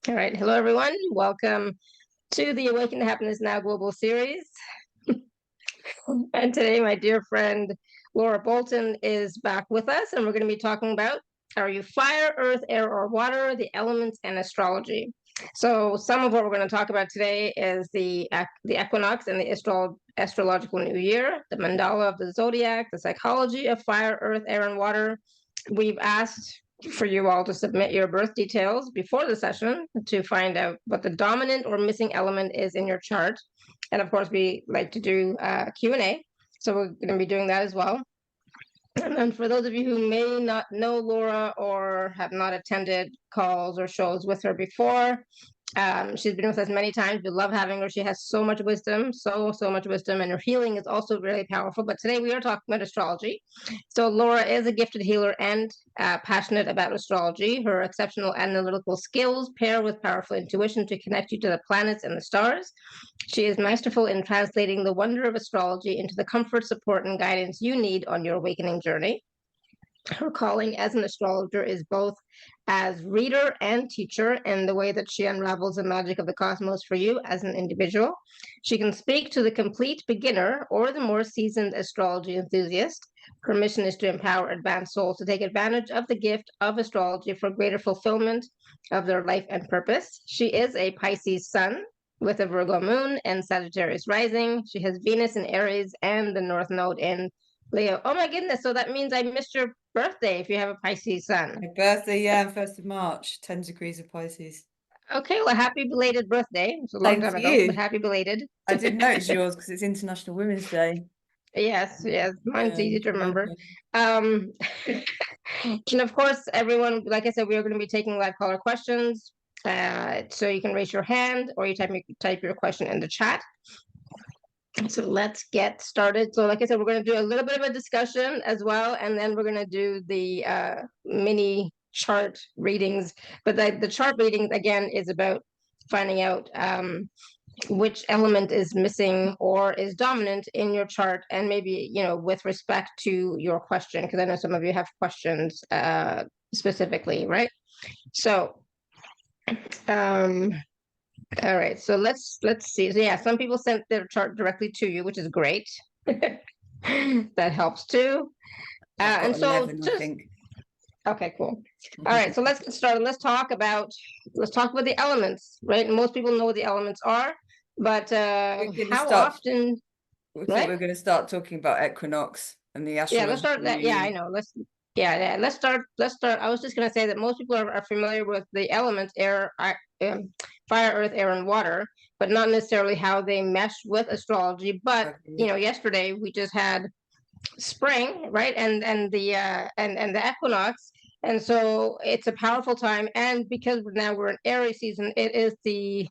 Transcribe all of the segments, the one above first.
All right. Hello, everyone. Welcome to the Awaken to Happiness Now global series. And today, my dear friend Laura Bolton is back with us, and we're going to be talking about, are you fire, earth, air, or water, the elements and astrology. So some of what we're going to talk about today is the equinox and the astrological new year, the mandala of the zodiac, the psychology of fire, earth, air, and water. We've asked for you all to submit your birth details before the session to find out what the dominant or missing element is in your chart. And of course, we like to do Q&A. So we're going to be doing that as well. And then for those of you who may not know Laura or have not attended calls or shows with her before, she's been with us many times. We love having her. She has so much wisdom, so much wisdom, and her healing is also really powerful. But today we are talking about astrology. So Laura is a gifted healer and passionate about astrology. Her exceptional analytical skills pair with powerful intuition to connect you to the planets and the stars. She is masterful in translating the wonder of astrology into the comfort, support, and guidance you need on your awakening journey. Her calling as an astrologer is both as reader and teacher in the way that she unravels the magic of the cosmos for you as an individual. She can speak to the complete beginner or the more seasoned astrology enthusiast. Her mission is to empower advanced souls to take advantage of the gift of astrology for greater fulfillment of their life and purpose. She is a Pisces Sun with a Virgo Moon and Sagittarius rising. She has Venus in Aries and the North Node in Leo. Oh my goodness. So that means I missed your birthday if you have a Pisces Sun. My birthday, yeah, 1st of March, 10 degrees of Pisces. Okay, well, happy belated birthday. It's a long Same time to ago, but you. happy belated. I did notice yours because it's International Women's Day. Yes, mine's Yeah, easy to remember. welcome. Um, and of course, everyone, like I said, we are going to be taking live caller questions. So you can raise your hand or you type your question in the chat. So let's get started. So like I said, we're going to do a little bit of a discussion as well, and then we're going to do the mini chart readings. But the chart readings, again, is about finding out which element is missing or is dominant in your chart, and maybe, with respect to your question, because I know some of you have questions specifically, right? So um, all right, so let's see. So yeah, some people sent their chart directly to you, which is great. That helps too. I've And got so 11, I just think. okay, cool. All right, so let's get started. Let's talk about the elements, right? And most people know what the elements are, but We're going to how start, often, so right? we're going to start talking about equinox and the Yeah, let's start astrological that. new Yeah, year. I know. Yeah. Let's start. I was just gonna say that most people are familiar with the elements, air, fire, earth, air, and water, but not necessarily how they mesh with astrology. But Okay. yesterday we just had spring, right? And the equinox. And so it's a powerful time. And because now we're in Aries season, it is the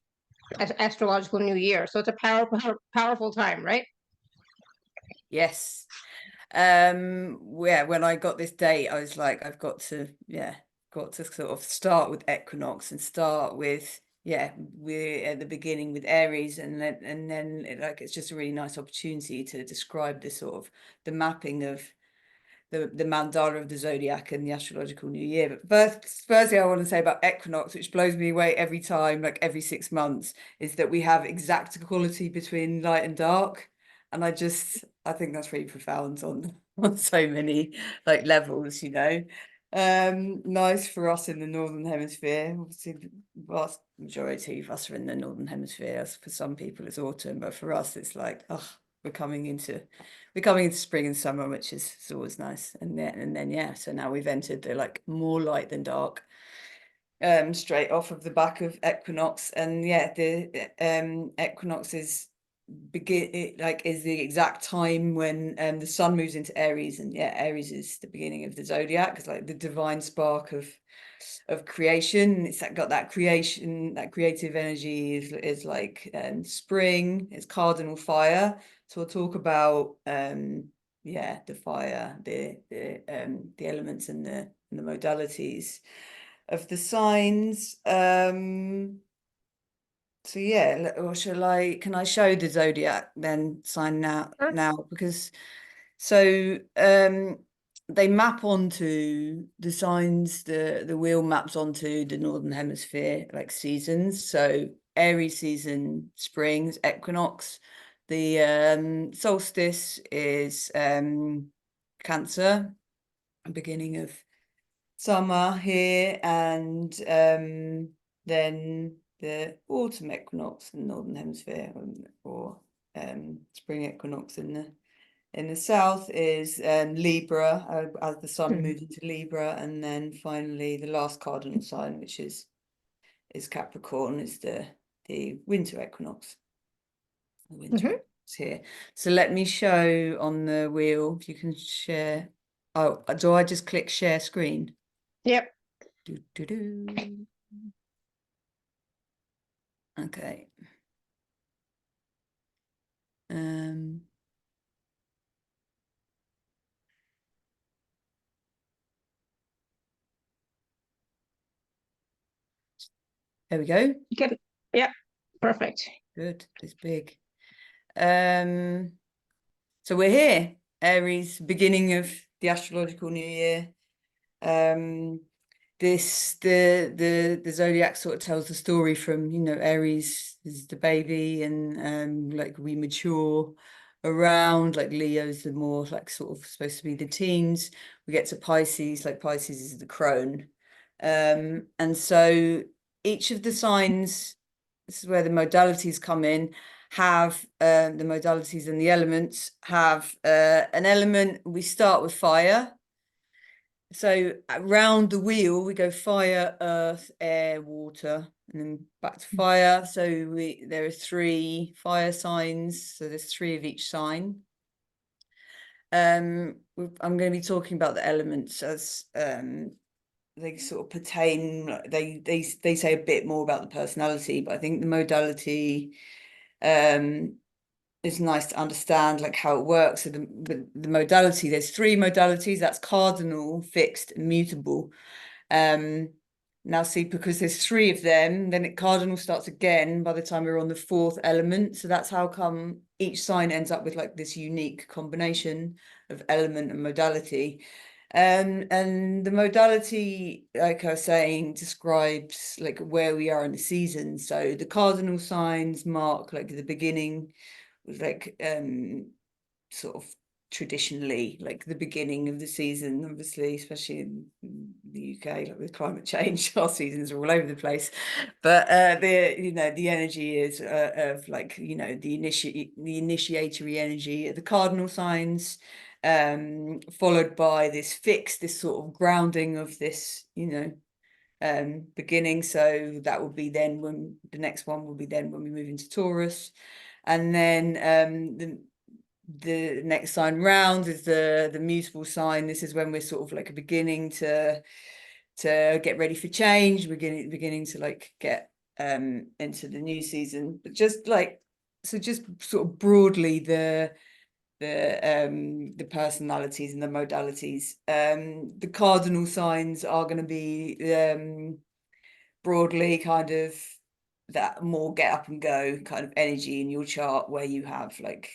astrological new year. So it's a powerful time, right? Yes. Yeah, when I got this date, I was like, I've got to sort of start with equinox and start with, we're at the beginning with Aries, and then it's just a really nice opportunity to describe the sort of the mapping of the mandala of the zodiac and the astrological new year. But firstly, I want to say about equinox, which blows me away every time, like every 6 months, is that we have exact equality between light and dark. And I think that's really profound on so many like levels, Nice for us in the Northern Hemisphere. Obviously, the vast majority of us are in the Northern Hemisphere. For some people, it's autumn, but for us, it's like, we're coming into spring and summer, which is always nice. And then yeah, so now we've entered the like more light than dark, straight off of the back of equinox. And yeah, the equinox is the exact time when the sun moves into Aries, and yeah, Aries is the beginning of the zodiac. It's like the divine spark of creation. It's got that creation, that creative energy is like spring. It's cardinal fire. So we'll talk about the fire, the elements and the modalities of the signs. So yeah, or can I show the zodiac then sign now? Sure. Because so they map onto the signs, the wheel maps onto the Northern Hemisphere, like seasons. So Aries season, spring, equinox. The solstice is Cancer, beginning of summer here, and then the autumn equinox in the Northern Hemisphere, or spring equinox in the south is Libra, as the sun moves into Libra, and then finally the last cardinal sign, which is Capricorn, is the winter equinox. The winter equinox here. So let me show on the wheel, if you can share. Oh, do I just click share screen? Yep. Okay. There we go. Good. Yeah. Perfect. Good. It's big. So we're here, Aries, beginning of the astrological new year. The zodiac sort of tells the story from, you know, Aries is the baby, and like we mature around, like Leo's the more like sort of supposed to be the teens. We get to Pisces, like Pisces is the crone. And so each of the signs, this is where the modalities come in, have the modalities and the elements have an element. We start with fire. So around the wheel, we go fire, earth, air, water, and then back to fire. So there are 3 fire signs. So there's 3 of each sign. I'm going to be talking about the elements as they sort of pertain. They say a bit more about the personality, but I think the modality is nice to understand, like how it works. So the modality, there's 3 modalities. That's cardinal, fixed, and mutable. Now see, because there's 3 of them, then cardinal starts again by the time we're on the 4th element. So that's how come each sign ends up with like this unique combination of element and modality. And the modality, like I was saying, describes like where we are in the season. So the cardinal signs mark like the beginning, like sort of traditionally like the beginning of the season, obviously, especially in the UK, like with climate change, our seasons are all over the place. But the energy is of like, you know, the initiatory energy of the cardinal signs, followed by this sort of grounding of this, you know, beginning. So that will be then when the next one will be then when we move into Taurus. And then the next sign round is the mutable sign. This is when we're sort of like beginning to get ready for change, beginning to like get into the new season. But just sort of broadly the personalities and the modalities. The cardinal signs are going to be broadly kind of that more get up and go kind of energy in your chart, where you have like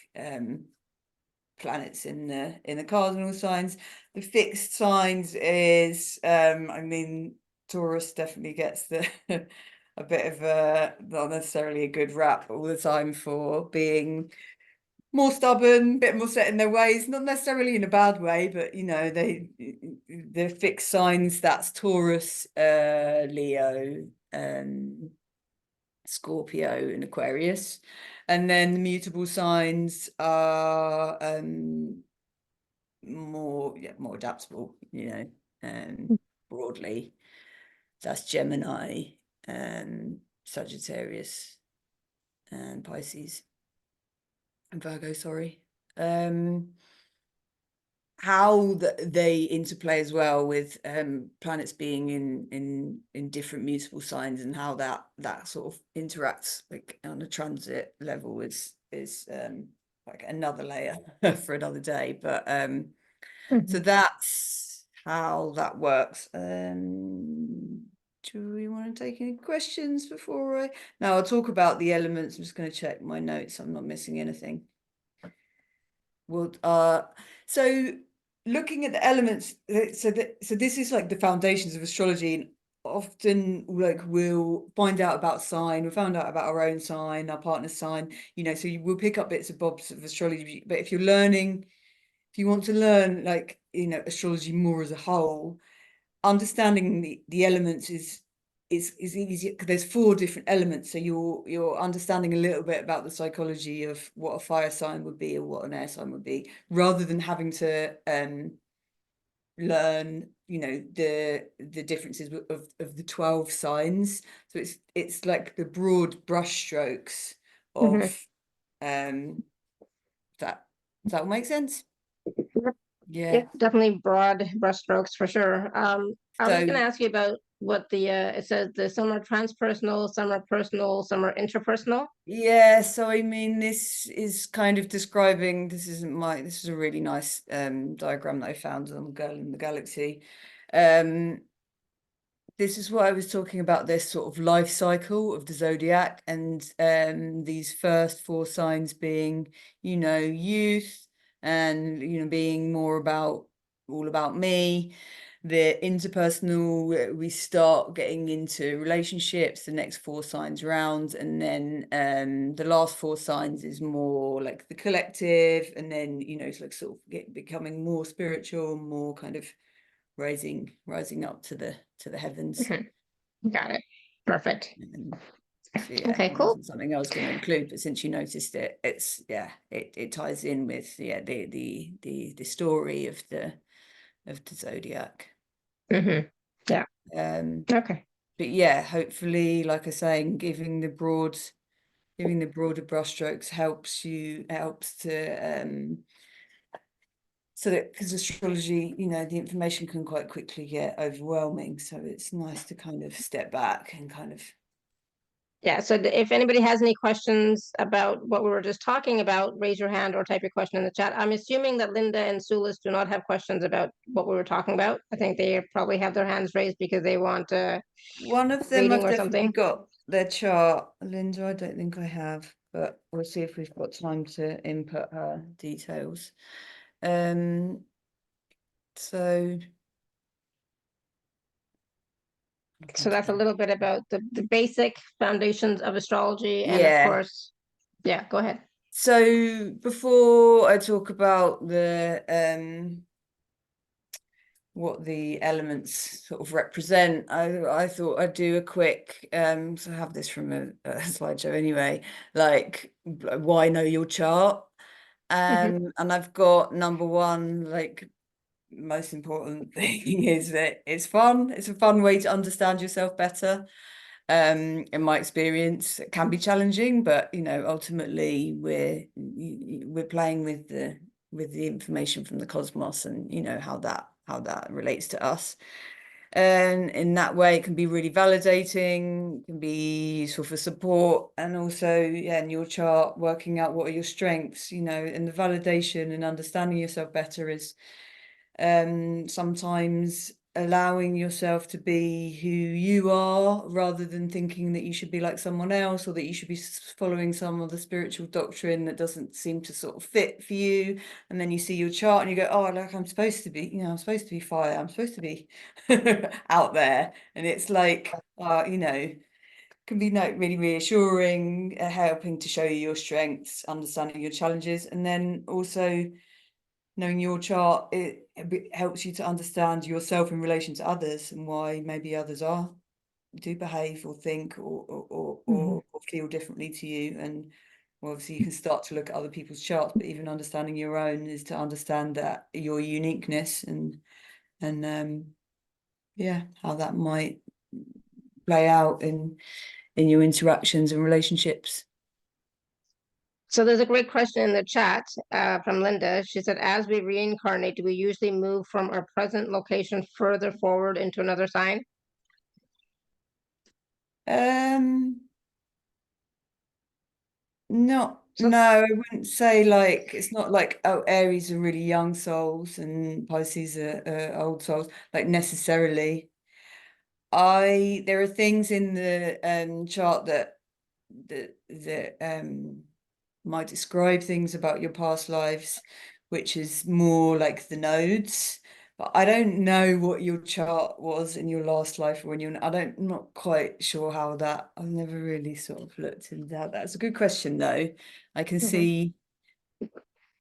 planets in the cardinal signs. The fixed signs is I mean, Taurus definitely gets the a bit of a not necessarily a good rap all the time for being more stubborn, a bit more set in their ways, not necessarily in a bad way, but you know, the fixed signs, that's Taurus, Leo, Scorpio, and Aquarius. And then the mutable signs are more adaptable, you know, broadly. That's Gemini, Sagittarius, and Pisces, and Virgo, sorry. How they interplay as well with planets being in different mutable signs, and how that sort of interacts like on a transit level is like another layer for another day. But so that's how that works. Do we want to take any questions before now I'll talk about the elements. I'm just going to check my notes, I'm not missing anything. Well, so looking at the elements, so this is like the foundations of astrology, and often like we'll find out about sign, we found out about our own sign, our partner's sign, so we'll pick up bits and bobs of astrology. But if you want to learn like astrology more as a whole, understanding the elements is easy, because there's 4 different elements, so you're understanding a little bit about the psychology of what a fire sign would be or what an air sign would be, rather than having to learn the differences of the 12 signs. So it's like the broad brushstrokes of that. Does that all make sense? Yeah, Yeah. definitely broad brushstrokes for sure. I was going So to ask you about what it says. Some are transpersonal, some are personal, some are interpersonal. yeah, so I mean, this is kind of describing, this is a really nice diagram that I found on Girl in the Galaxy. This is what I was talking about, this sort of life cycle of the zodiac, and these first 4 signs being, youth, and being more about all about me. The interpersonal, we start getting into relationships, the next 4 signs round, and then the last 4 signs is more like the collective, and then it's like sort of becoming more spiritual, more kind of rising up to the heavens. Got it. Perfect. So yeah, Okay, it cool. wasn't something I was going to include, but since you noticed it, it ties in with the story of the zodiac. Yeah. Okay. But yeah, hopefully, like I say, giving the broader brushstrokes helps to so that, because astrology, the information can quite quickly get overwhelming, so it's nice to kind of step back and kind of. Yeah. So if anybody has any questions about what we were just talking about, raise your hand or type your question in the chat. I'm assuming that Linda and Sulis do not have questions about what we were talking about. I think they probably have their hands raised because they want One of them reading I've or definitely something. got their chart. Linda, I don't think I have, but we'll see if we've got time to input her details. So So that's a little bit about the basic foundations of astrology. And of yeah. course, yeah, go ahead. So before I talk about what the elements sort of represent, I thought I'd do a quick so I have this from a slideshow anyway, like why know your chart. And I've got number 1, like most important thing is that it's fun. It's a fun way to understand yourself better. In my experience, it can be challenging, but ultimately we're playing with the information from the cosmos, and how that relates to us. And in that way, it can be really validating, can be useful for support, and also, yeah, in your chart, working out what are your strengths, and the validation and understanding yourself better is sometimes allowing yourself to be who you are, rather than thinking that you should be like someone else, or that you should be following some of the spiritual doctrine that doesn't seem to sort of fit for you. And then you see your chart and you go, oh, like I'm supposed to be, I'm supposed to be fire, I'm supposed to be out there. And it's like, can be really reassuring, helping to show you your strengths, understanding your challenges, and then also knowing your chart, it helps you to understand yourself in relation to others, and why maybe others do behave or think or feel differently to you. And obviously you can start to look at other people's charts, but even understanding your own is to understand that your uniqueness, and yeah, how that might play out in your interactions and relationships. So there's a great question in the chat from Linda. She said, as we reincarnate, do we usually move from our present location further forward into another sign? No, So, I wouldn't say, like, it's not like, oh, Aries are really young souls and Pisces are old souls, like, necessarily. There are things in the chart that might describe things about your past lives, which is more like the nodes. But I don't know what your chart was in your last life, or when you're, I'm not quite sure how that, I've never really sort of looked into that. That's a good question though. I can Mhm. see,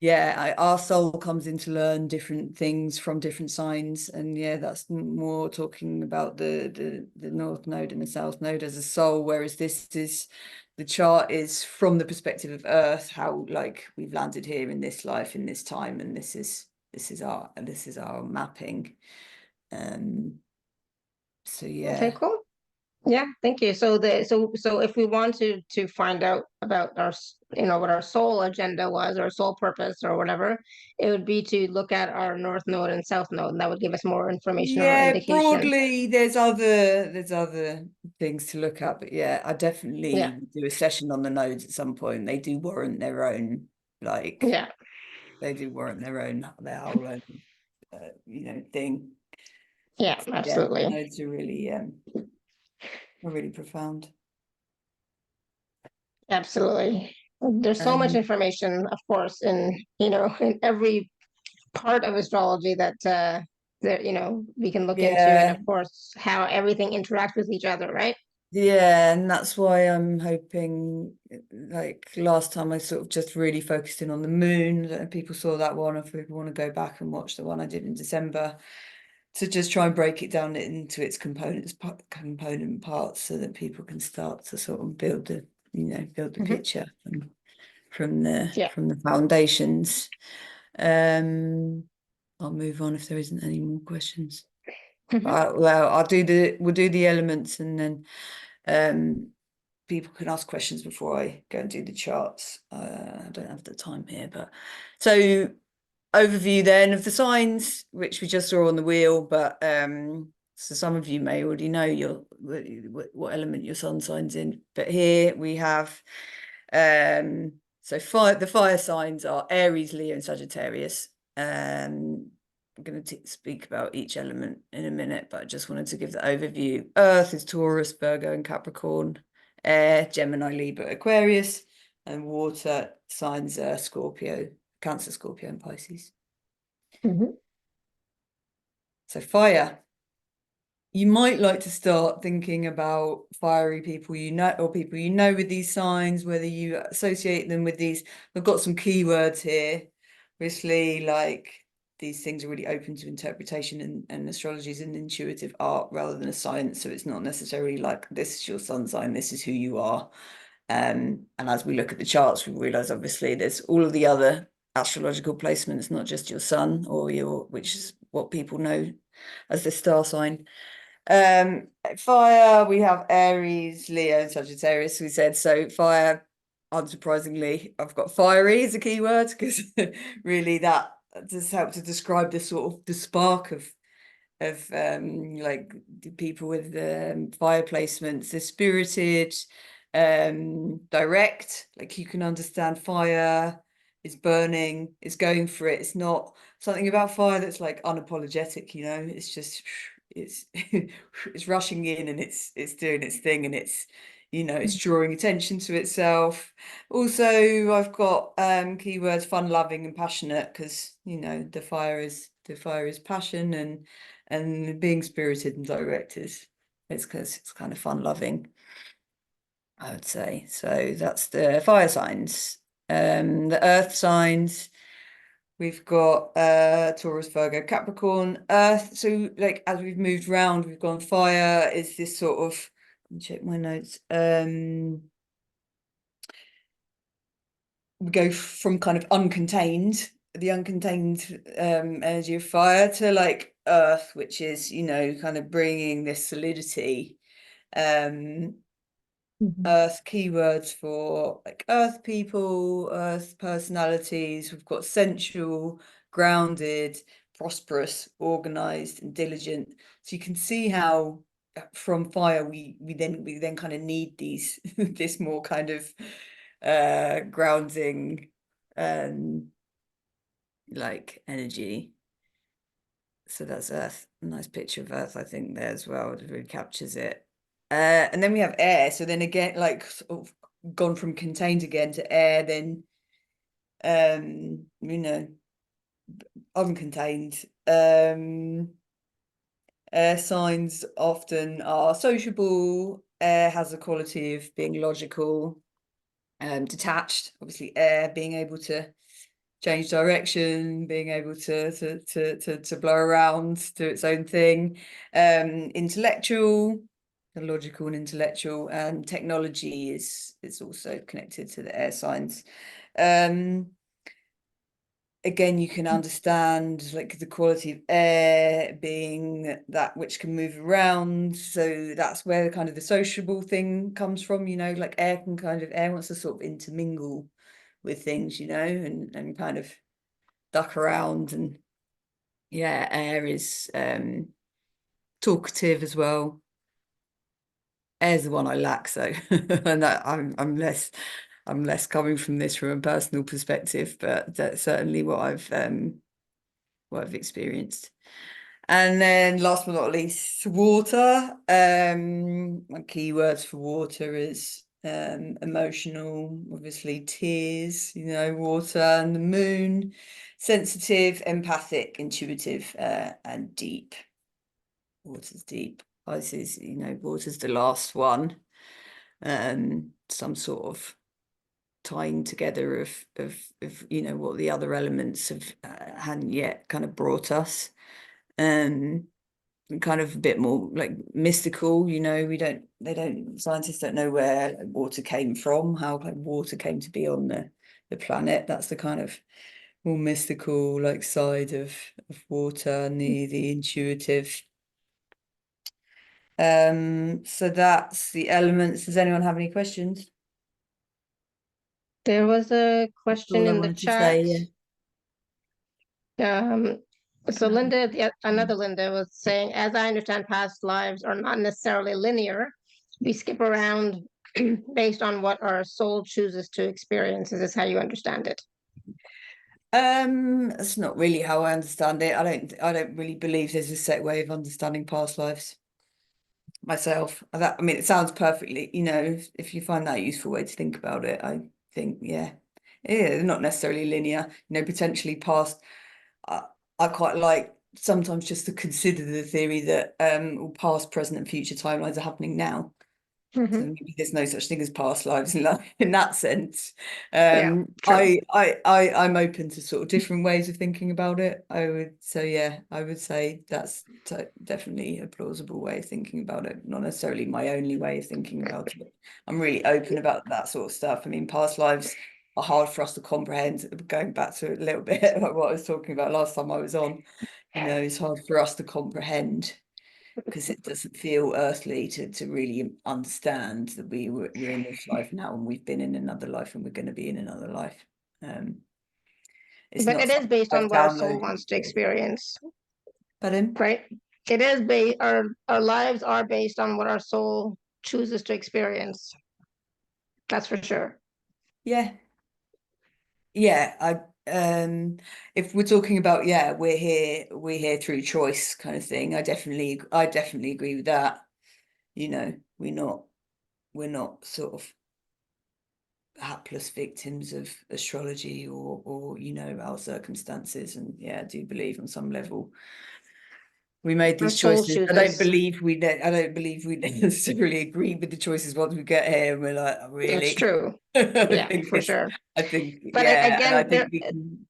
yeah, our soul comes in to learn different things from different signs, and yeah, that's more talking about the north node and the south node as a soul, whereas this is, the chart is from the perspective of Earth, how like we've landed here in this life in this time, and this is our mapping. So Okay, yeah. cool. Yeah, thank you. So if we want to find out about what our soul agenda was, or soul purpose, or whatever, it would be to look at our north node and south node, and that would give us more information or Yeah, indication. broadly, there's other things to look at, but yeah, I Yeah, definitely do a session on the nodes at some point. They do warrant their own, like yeah, they do warrant their whole own, thing. yeah, Yeah, the absolutely. nodes are really profound. Absolutely. There's so much Um, information, of course, in every part of astrology that we can look into, and of yeah, course how everything interacts with each other, right? yeah, and that's why I'm hoping, like last time I sort of just really focused in on the moon. I don't know if people saw that one, if people want to go back and watch the one I did in December, to just try and break it down into its component parts, so that people can start to sort of build the Hmm. picture from the Yeah. from the foundations. Um, I'll move on if there isn't any more questions. Hmm. Well, we'll do the elements, and then people can ask questions before I go and do the charts. I don't have the time here, but so overview then of the signs, which we just saw on the wheel, but so some of you may already know what element your sun signs in, but here we have so the fire signs are Aries, Leo, and Sagittarius. I'm going to speak about each element in a minute, but I just wanted to give the overview. Earth is Taurus, Virgo, and Capricorn. Air, Gemini, Libra, Aquarius, and water signs are Scorpio, Cancer, Scorpio, and Pisces. Hmm. So fire. You might like to start thinking about fiery people you know, or people you know with these signs, whether you associate them with these. We've got some keywords here. Obviously, like these things are really open to interpretation, and astrology is an intuitive art rather than a science. So it's not necessarily like this is your sun sign, this is who you are. And as we look at the charts, we realize obviously there's all of the other astrological placements, not just your sun or which is what people know as the star sign. Fire, we have Aries, Leo, and Sagittarius. We said so. Fire, unsurprisingly, I've got fiery as a keyword, because really that just helps to describe the sort of the spark of like the people with fire placements. They're spirited, direct, like you can understand fire is burning, it's going for it. It's not something about fire that's like unapologetic, it's just it's it's rushing in, and it's doing its thing, and it's drawing attention to itself. Also, I've got keywords fun loving and passionate, because the fire is passion, and being spirited and direct is because it's kind of fun loving, I would say. So that's the fire signs. The earth signs, we've got Taurus, Virgo, Capricorn. Earth, so like as we've moved round, we've gone fire is this sort of, let me check my notes. We go from kind of the uncontained energy of fire, to like earth, which is kind of bringing this solidity. um Hmm. Earth keywords for like earth people, earth personalities. We've got sensual, grounded, prosperous, organized, and diligent. So you can see how from fire we then kind of need these this more kind of grounding like energy. So that's earth. A nice picture of earth, I think, there as well. It really captures it. And then we have air. So then again, like sort of gone from contained again to air, then uncontained. Air signs often are sociable. Air has a quality of being logical, detached. Obviously, air being able to change direction, being able to blow around, do its own thing. Intellectual, logical and intellectual, and technology is also connected to the air signs. Again, you can understand like the quality of air being that which can move around. So that's where kind of the sociable thing comes from, you know, like air wants to sort of intermingle with things, you know, and kind of duck around. And yeah, air is talkative as well. Air's the one I lack, so and that I'm less coming from this from a personal perspective, but that's certainly what I've experienced. And then last but not least, water. My key words for water is emotional, obviously tears, you know, water and the moon, sensitive, empathic, intuitive, and deep. Water's deep. Pisces, you know, water's the last one. Some sort of tying together of you know what the other elements have hadn't yet kind of brought us. Kind of a bit more like mystical, you know, scientists don't know where water came from, how like water came to be on the planet. That's the kind of more mystical like side of water and the intuitive. So that's the elements. Does anyone have any questions? There was a That's question all I in the wanted to chat. say. So Linda, another Linda was saying, as I understand, past lives are not necessarily linear. We skip around based on what our soul chooses to experience. Is this how you understand it? That's not really how I understand it. I don't really believe there's a set way of understanding past lives myself. I mean, it sounds perfectly, you know, if you find that a useful way to think about it, I think, yeah, they're not necessarily linear, you know, potentially past. I quite like sometimes just to consider the theory that all past, present, and future timelines are happening now. So maybe there's no such thing as past lives in that sense. Yeah, true. I'm open to sort of different ways of thinking about it. I would say that's definitely a plausible way of thinking about it, not necessarily my only way of thinking about it. I'm really open about that sort of stuff. I mean, past lives are hard for us to comprehend. Going back to a little bit like what I was talking about last time I was on, you know, it's hard for us to comprehend because it doesn't feel earthly to really understand that we're in this life now and we've been in another life and we're going to be in another life. It's But not it is something based I've on what our soul downloaded. wants to experience, But right? It is based, our lives are based on what our soul chooses to experience. That's for sure. yeah, if we're talking about we're here through choice kind of thing, I definitely agree with that. You know, we're not sort of hapless victims of astrology or you know our circumstances. And yeah, I do believe on some level we made Our these soul choices. chooses. I don't believe we necessarily agree with the choices once we get here and we're like, oh, That's really. true. Yeah, for sure. I think But yeah, and I again, think we can.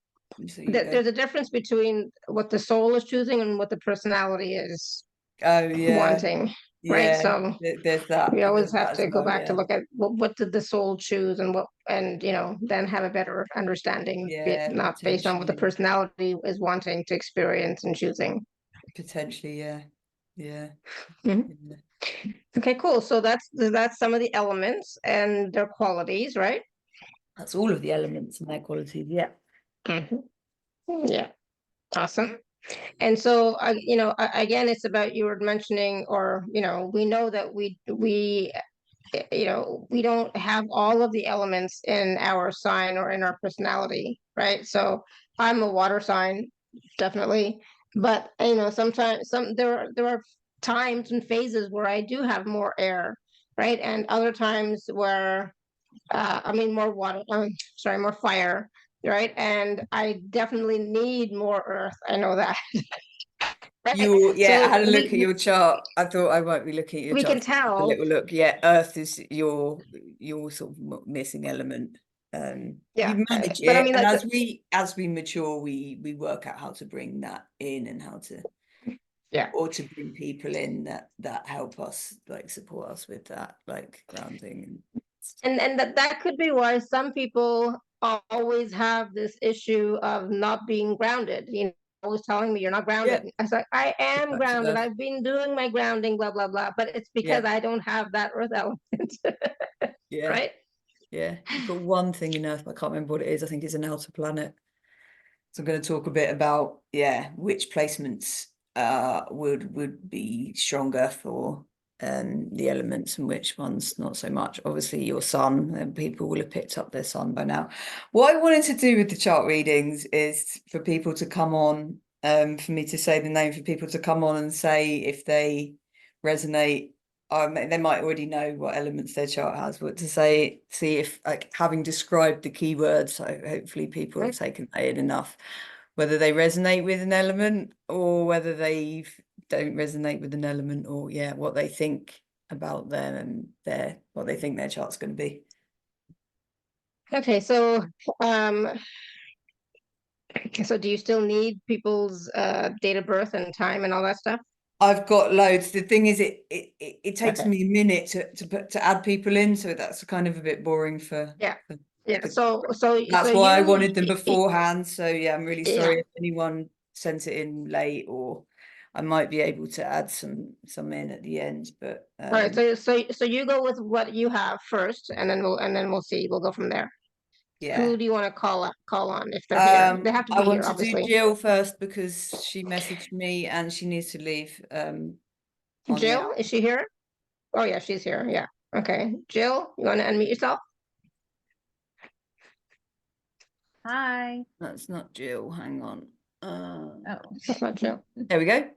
So you go. there's a difference between what the soul is choosing and what the personality is Oh yeah, wanting, right? yeah, So there's we always that have as to go well. back to Yeah, look at what did the soul choose and what, and then have a better understanding, yeah, not based on what the potentially, personality is wanting to experience and choosing. yeah, yeah, Mhm. yeah. Okay, cool. So that's some of the elements and their qualities, right? That's all of the elements and their qualities. Yeah. Mhm. Yeah, awesome. And so, again, it's about, you were mentioning, or we know that we don't have all of the elements in our sign or in our personality, right? So I'm a water sign, definitely, but sometimes there are times and phases where I do have more air, right? And other times where I mean more water, sorry, more fire. right? And I definitely need more earth. I know that. Right. I had a So look at your chart. I thought I won't be looking at your we can chart. Have a tell. little look. Yeah, Earth is your sort of missing element. Yeah. You manage But I it, mean, and like, as we mature, we work out how to bring that in and how to yeah. to bring people in that help us, like support us with that, like grounding and And that could be why some people always have this issue of not being grounded, always telling me you're not yeah, grounded. I was like, I am back to grounded, Earth. I've been doing my grounding, blah blah blah, but it's because Yeah, I don't have that earth element. yeah, Right. yeah. You've got one thing in Earth, but I can't remember what it is. I think it's an outer planet. So I'm going to talk a bit about, which placements would be stronger for the elements and which ones not so much. Obviously, your sun, and people will have picked up their sun by now. What I wanted to do with the chart readings is for people to come on, for me to say the name, for people to come on and say if they resonate. They might already know what elements their chart has, but to see if, like, having described the keywords, so hopefully people have taken that in enough, whether they resonate with an element or whether they don't resonate with an element, or what they think about them and what they think their chart's going to be. Okay, so do you still need people's date of birth and time and all that stuff? I've got loads. The thing is, it takes Okay. me a minute to add people in, so that's kind of a bit boring for. Yeah. Yeah. for- So That's why I you, wanted them beforehand. So I'm really yeah. sorry if anyone sent it in late, or I might be able to add some in at the end. But All right. So you go with what you have first, and then we'll see. We'll go from there. yeah. Who do you want to call on if they're here? They have to I be want here, to do obviously. Jill first because she messaged me and she needs to leave on the Jill, hour. is she here? Oh yeah, she's here. Yeah. Okay. Jill, you want to unmute yourself? Hi. That's not Jill. Hang on. Oh, That's not Jill. There we go.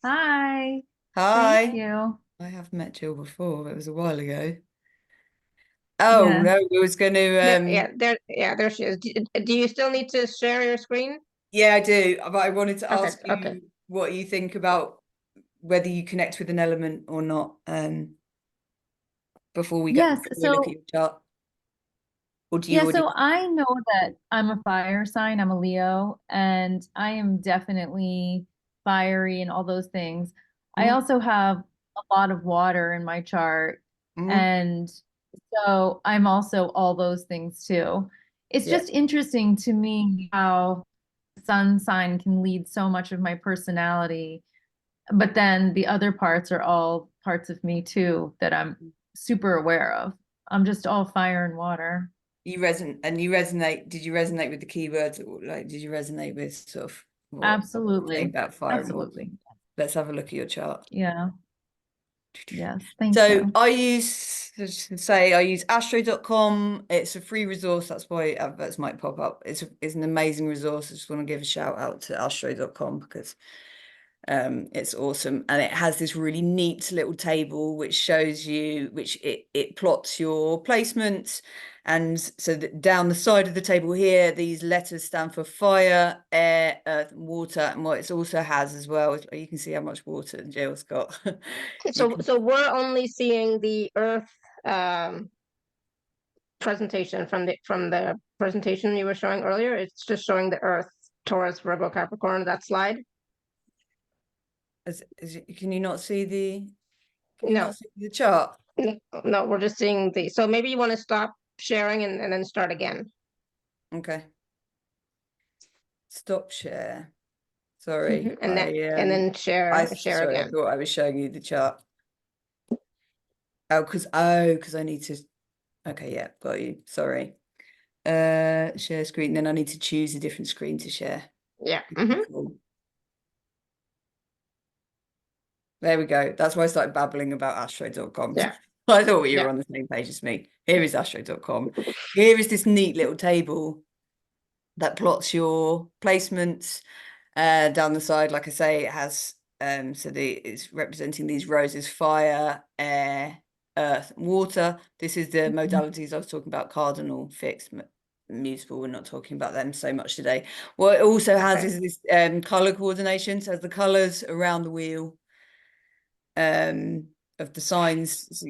hi. Hi. Thank you. I have met Jill before. It was a while ago. Oh Yeah. no, we was going to There she is. Do you still need to share your screen? yeah, I do. But I wanted to Okay. ask Okay. you what you think about whether you connect with an element or not, before we Yes. look at your chart. Or do you Yeah, already? so I know that I'm a fire sign, I'm a Leo, and I am definitely fiery and all those things. I Mm, also have a lot of water in my chart, mm, and so I'm also all those things too. It's yeah. just interesting to me how sun sign can lead so much of my personality, but then the other parts are all parts of me too that I'm super aware of. I'm just all fire and water. You resonate. Did you resonate with the keywords? Like, did you resonate with sort of what saying Absolutely. about fire and water? Absolutely. Let's have a look at your chart. Yeah. Yes. Thank So you. I use astro.com. It's a free resource. That's why adverts might pop up. It's an amazing resource. I just want to give a shout out to astro.com because it's awesome, and it has this really neat little table which shows you, it plots your placements, and so that down the side of the table here, these letters stand for fire, air, earth, and water. And what it also has as well is, you can see how much water Jill's got. You So can, so we're only seeing the Earth um presentation from the presentation you were showing earlier. It's just showing the Earth, Taurus, Virgo, Capricorn, that slide. can you not see No, the chart? no, no, we're just seeing the. So maybe you want to stop sharing and then start again. Okay, stop share. Sorry, And then share sorry, I again. thought I was showing you the chart. Because I need to. Okay, yeah, got you. Sorry. Share screen. Then I need to choose a different screen to share. Yeah. Cool. There we go. That's why I started babbling about astro.com. Yeah. I thought you Yeah. were on the same page as me. Here is astro.com. Here is this neat little table that plots your placements down the side. Like I say, it has it's representing these roses: fire, air, earth, and water. This is the modalities I was talking about: cardinal, fixed, mutable. We're not talking about them so much today. What it also has is this color coordination. So the colors around the wheel of the signs, so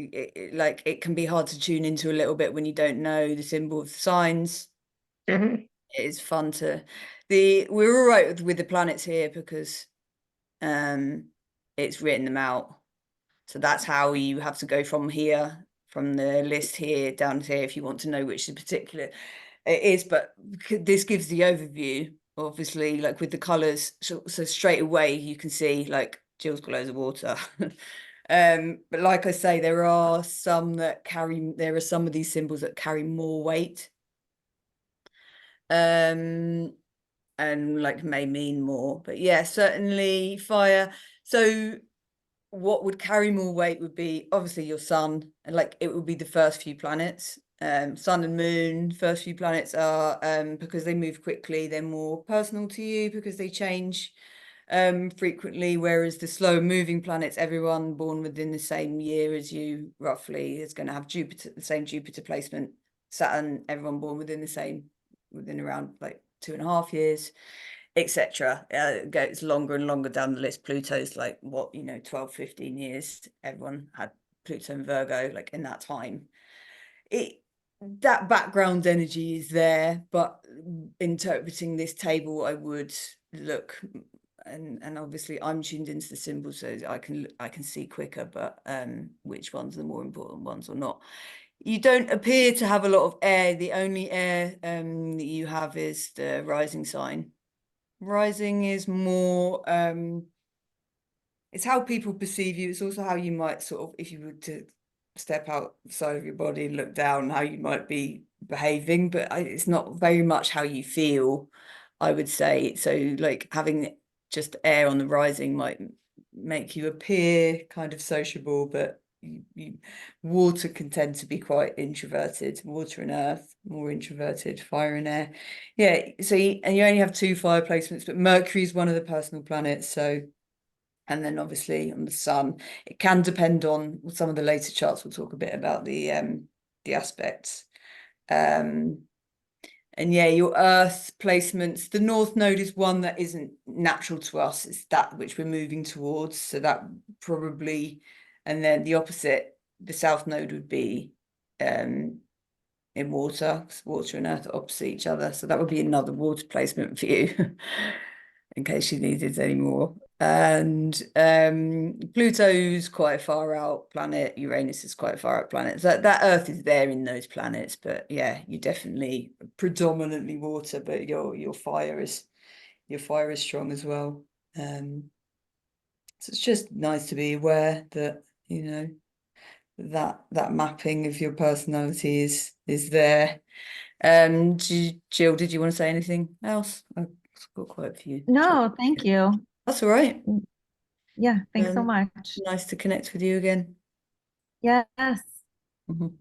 like it can be hard to tune into a little bit when you don't know the symbol of the signs. It is fun to we're all right with the planets here because it's written them out. So that's how you have to go from here, from the list here down to here, if you want to know which in particular it is. But this gives the overview, obviously, like with the colours. So straight away you can see, like, Jill's got loads of water. But like I say, there are some of these symbols that carry more weight. And like may mean more. But yeah, certainly fire. So what would carry more weight would be obviously your sun, and like it would be the first few planets. Sun and moon, first few planets are because they move quickly, they're more personal to you because they change frequently, whereas the slow moving planets, everyone born within the same year as you roughly is going to have Jupiter, the same Jupiter placement. Saturn, everyone born within around like 2.5 years, etc. It goes longer and longer down the list. Pluto's like, what, 12, 15 years. Everyone had Pluto and Virgo like in that time. That background energy is there, but interpreting this table, I would look, and obviously I'm tuned into the symbols, so I can see quicker, but which ones are the more important ones or not. You don't appear to have a lot of air. The only air that you have is the rising sign. Rising is more it's how people perceive you. It's also how you might sort of, if you were to step outside of your body and look down, how you might be behaving, but it's not very much how you feel, I would say. So like having just air on the rising might make you appear kind of sociable, but water can tend to be quite introverted. Water and earth more introverted, fire and air. Yeah, so and you only have 2 fire placements, but Mercury is one of the personal planets. So, and then obviously on the sun, it can depend on some of the later charts. We'll talk a bit about the aspects. And yeah, your earth placements, the north node is one that isn't natural to us. It's that which we're moving towards. So that probably, and then the opposite, the south node would be in water, because water and earth are opposite each other. So that would be another water placement for you, in case you needed any more. And Pluto's quite a far out planet. Uranus is quite a far out planet. So that Earth is there in those planets, but yeah, you definitely predominantly water, but your fire is strong as well. So it's just nice to be aware that that mapping of your personality is there. Jill, did you want to say anything else? I've got quite a few. No, thank you. That's all right. Yeah, thanks so much. Nice to connect with you again. Yes. So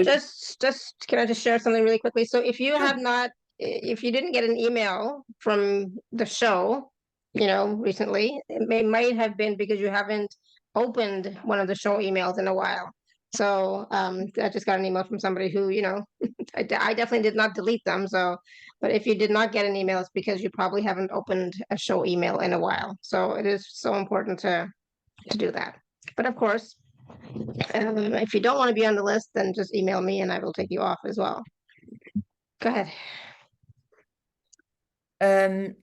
just can I just share something really quickly? So if you have not, if you didn't get an email from the show, recently, it might have been because you haven't opened one of the show emails in a while. So I just got an email from somebody who, I definitely did not delete them. So, but if you did not get an email, it's because you probably haven't opened a show email in a while. So it is so important to do that. But of course, if you don't want to be on the list, then just email me and I will take you off as well. Go ahead.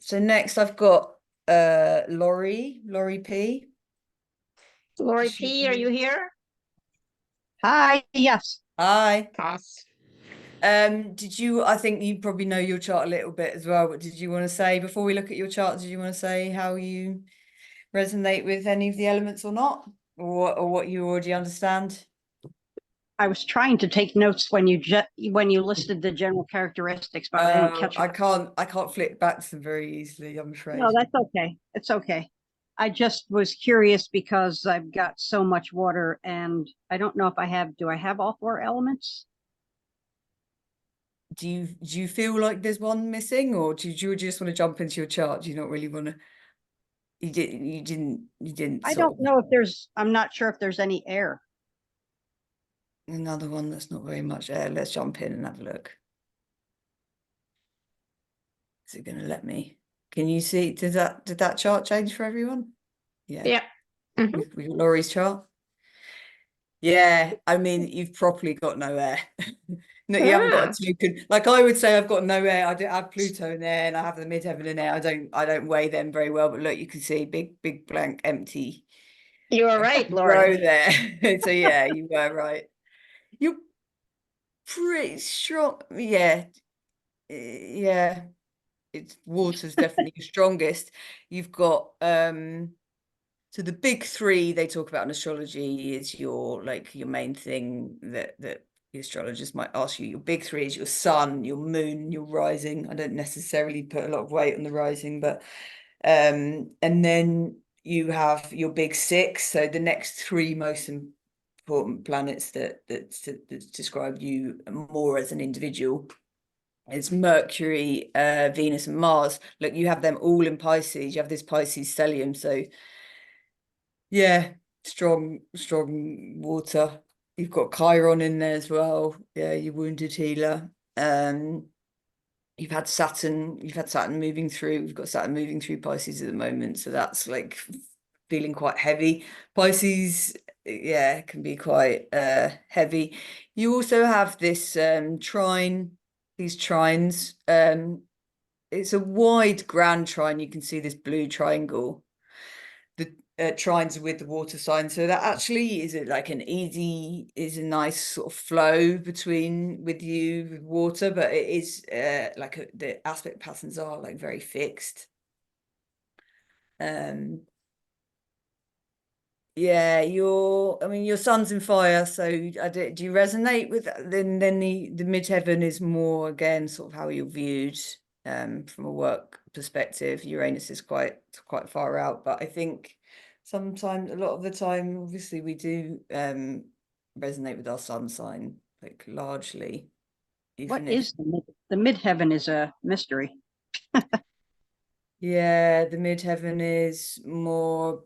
So next I've got Laurie P. Lori P, are you here? Hi, yes. Hi. Pass. I think you probably know your chart a little bit as well, but did you want to say, before we look at your chart, did you want to say how you resonate with any of the elements or not, or what you already understand? I was trying to take notes when you listed the general characteristics, but I didn't catch it. I can't flip back to them very easily, I'm afraid. No, that's okay. It's okay. I just was curious because I've got so much water and I don't know if do I have all 4 elements? Do you feel like there's one missing, or do you just want to jump into your chart? Do you not really want to? You didn't. I don't know if I'm not sure if there's any air. another one that's not very much air. Let's jump in and have a look. Is it going to let me? Can you see? Did that chart change for everyone? Yeah. Yeah. Mhm. We got Laurie's chart. Yeah, I mean, you've properly got no air. No, you haven't got a token. Like I would say, I've got no air. I don't have Pluto in there, and I have the midheaven in there. I don't weigh them very well, but look, you can see big blank empty You are right, row Lori. there. So yeah, you were right. You're pretty strong. Yeah, yeah. It's water's definitely your strongest. You've got so the big three they talk about in astrology is your main thing that the astrologers might ask you. Your big three is your sun, your moon, your rising. I don't necessarily put a lot of weight on the rising, but and then you have your big six. So the next three most important planets that describe you more as an individual. It's Mercury, Venus, and Mars. Look, you have them all in Pisces. You have this Pisces stellium. So yeah, strong water. You've got Chiron in there as well. Yeah, your wounded healer. You've had Saturn moving through. We've got Saturn moving through Pisces at the moment. So that's like feeling quite heavy. Pisces, yeah, can be quite heavy. You also have this trine, these trines. It's a wide grand trine. You can see this blue triangle. The trines with the water sign, so that actually is a nice sort of flow between with water, but it is the aspect patterns are like very fixed. Yeah, your sun's in fire, so do you resonate with that? Then the midheaven is more again sort of how you're viewed from a work perspective. Uranus is quite far out, but I think sometimes, a lot of the time, obviously we do resonate with our sun sign, like largely. What is the midheaven is a mystery. Yeah, the midheaven is more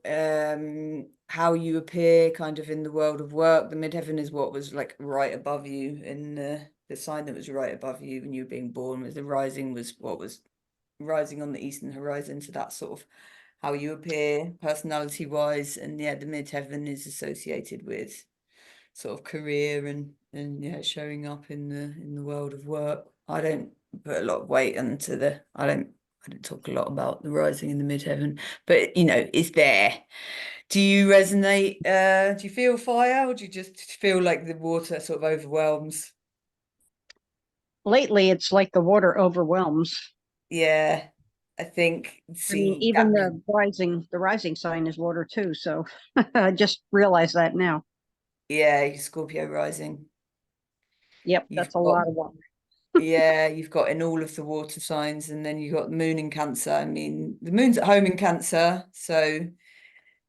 how you appear kind of in the world of work. The midheaven is what was like right above you in the sign that was right above you when you were being born. Was the rising was what was rising on the eastern horizon. So that's sort of how you appear personality wise. And yeah, the midheaven is associated with sort of career and yeah, showing up in the world of work. I don't put a lot of weight into I don't talk a lot about the rising in the midheaven, but you know, it's there. Do you resonate? Do you feel fire, or do you just feel like the water sort of overwhelms? Lately, it's like the water overwhelms. Yeah, I think. I mean, See, even the rising sign is water too. So I just realized that now. yeah, Scorpio rising. Yep, You've that's a got lot of water. Yeah, you've got in all of the water signs, and then you've got the moon in Cancer. I mean, the moon's at home in Cancer, so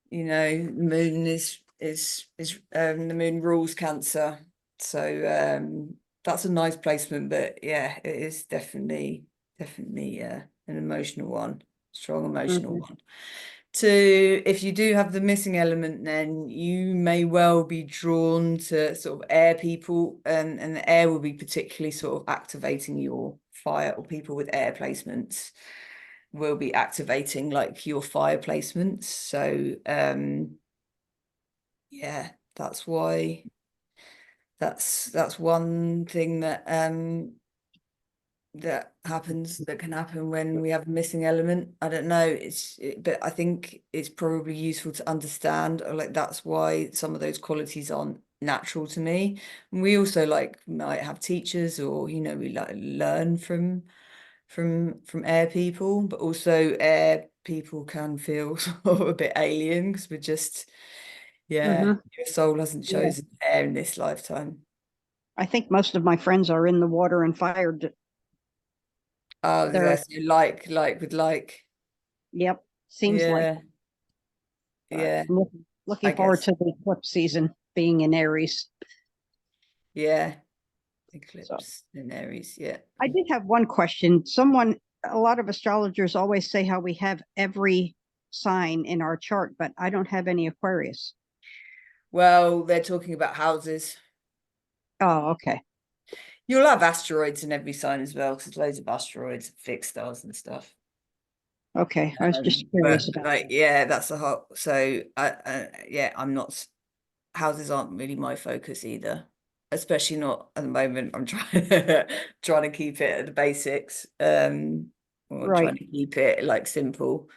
you know, the moon is the moon rules Cancer. So that's a nice placement, but yeah, it is definitely an emotional one, strong emotional one. If you do have the missing element, then you may well be drawn to sort of air people, and the air will be particularly sort of activating your fire, or people with air placements will be activating like your fire placements. So yeah, that's why that's one thing that that can happen when we have a missing element. I don't know, but I think it's probably useful to understand, or like that's why some of those qualities aren't natural to me. And we also like might have teachers, or you know, we like learn from air people, but also air people can feel sort of a bit alien, because we're just your soul hasn't Yeah. chosen air in this lifetime. I think most of my friends are in the water and fire. Oh, They're, that's like with like. yep, seems like. Yeah, But yeah, I'm I looking forward guess. to the eclipse season being in Aries. Yeah, So eclipse in Aries. Yeah. I did have one question. A lot of astrologers always say how we have every sign in our chart, but I don't have any Aquarius. Well, they're talking about houses. Oh, okay. You'll have asteroids in every sign as well, because there's loads of asteroids, fixed stars and stuff. Okay. I was just But curious about like, that. yeah, that's a hot. So, yeah, I'm not. Houses aren't really my focus either, especially not at the moment. I'm trying to keep it at the basics. Or Right. trying to keep it like simple.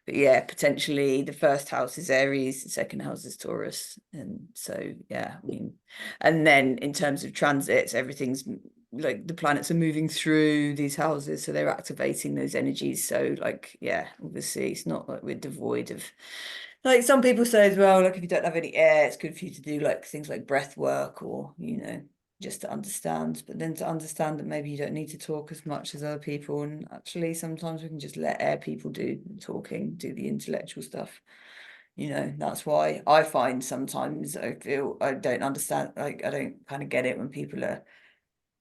But yeah, potentially the first house is Aries, the second house is Taurus, and so yeah, I mean, and then in terms of transits, everything's like the planets are moving through these houses, so they're activating those energies. So like, yeah, obviously it's not like we're devoid of, like some people say as well, like if you don't have any air, it's good for you to do like things like breath work, or just to understand, but then to understand that maybe you don't need to talk as much as other people, and actually sometimes we can just let air people do the talking, do the intellectual stuff. That's why I find sometimes I feel I don't understand, like I don't kind of get it when people are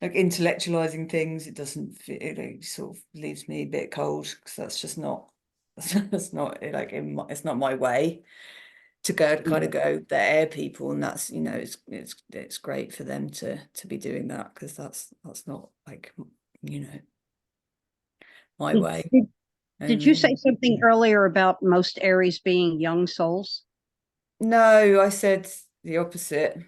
like intellectualizing things. It doesn't feel, it sort of leaves me a bit cold, because that's just not that's not like it's not my way to go, kind of go the air people, and that's it's great for them to be doing that, because that's not like my Did, way. did, did you say And something earlier about most Aries being young souls? no, I said the opposite.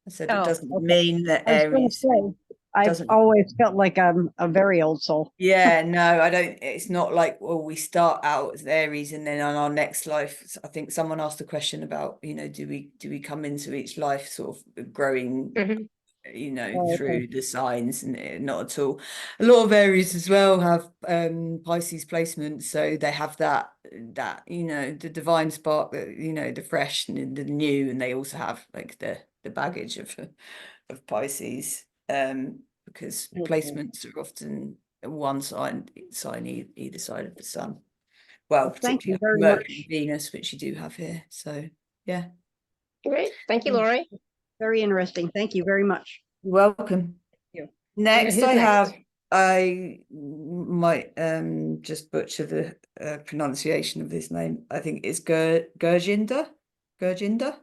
I said it Oh, doesn't okay. mean that I was going to Aries say, I've doesn't. always felt like I'm a very old soul. Yeah, no, I don't. It's not like, well, we start out as Aries and then on our next life. I think someone asked a question about, do we come into each life sort of growing, Mhm. Oh, okay. through the signs, and not at all. A lot of Aries as well have Pisces placements, so they have that the divine spark, the fresh and the new, and they also have like the baggage of Pisces, because Okay. placements are often one sign either side of the sun. Well, Thank you particularly very Mercury and much. Venus, which you do have here. So yeah, Great. Thank you, Mm, Lori. Very interesting. Thank you very much. you're welcome. You. All right, Next, who's I have, next? I might just butcher the pronunciation of this name. I think it's Gurjinder. Gurjinder.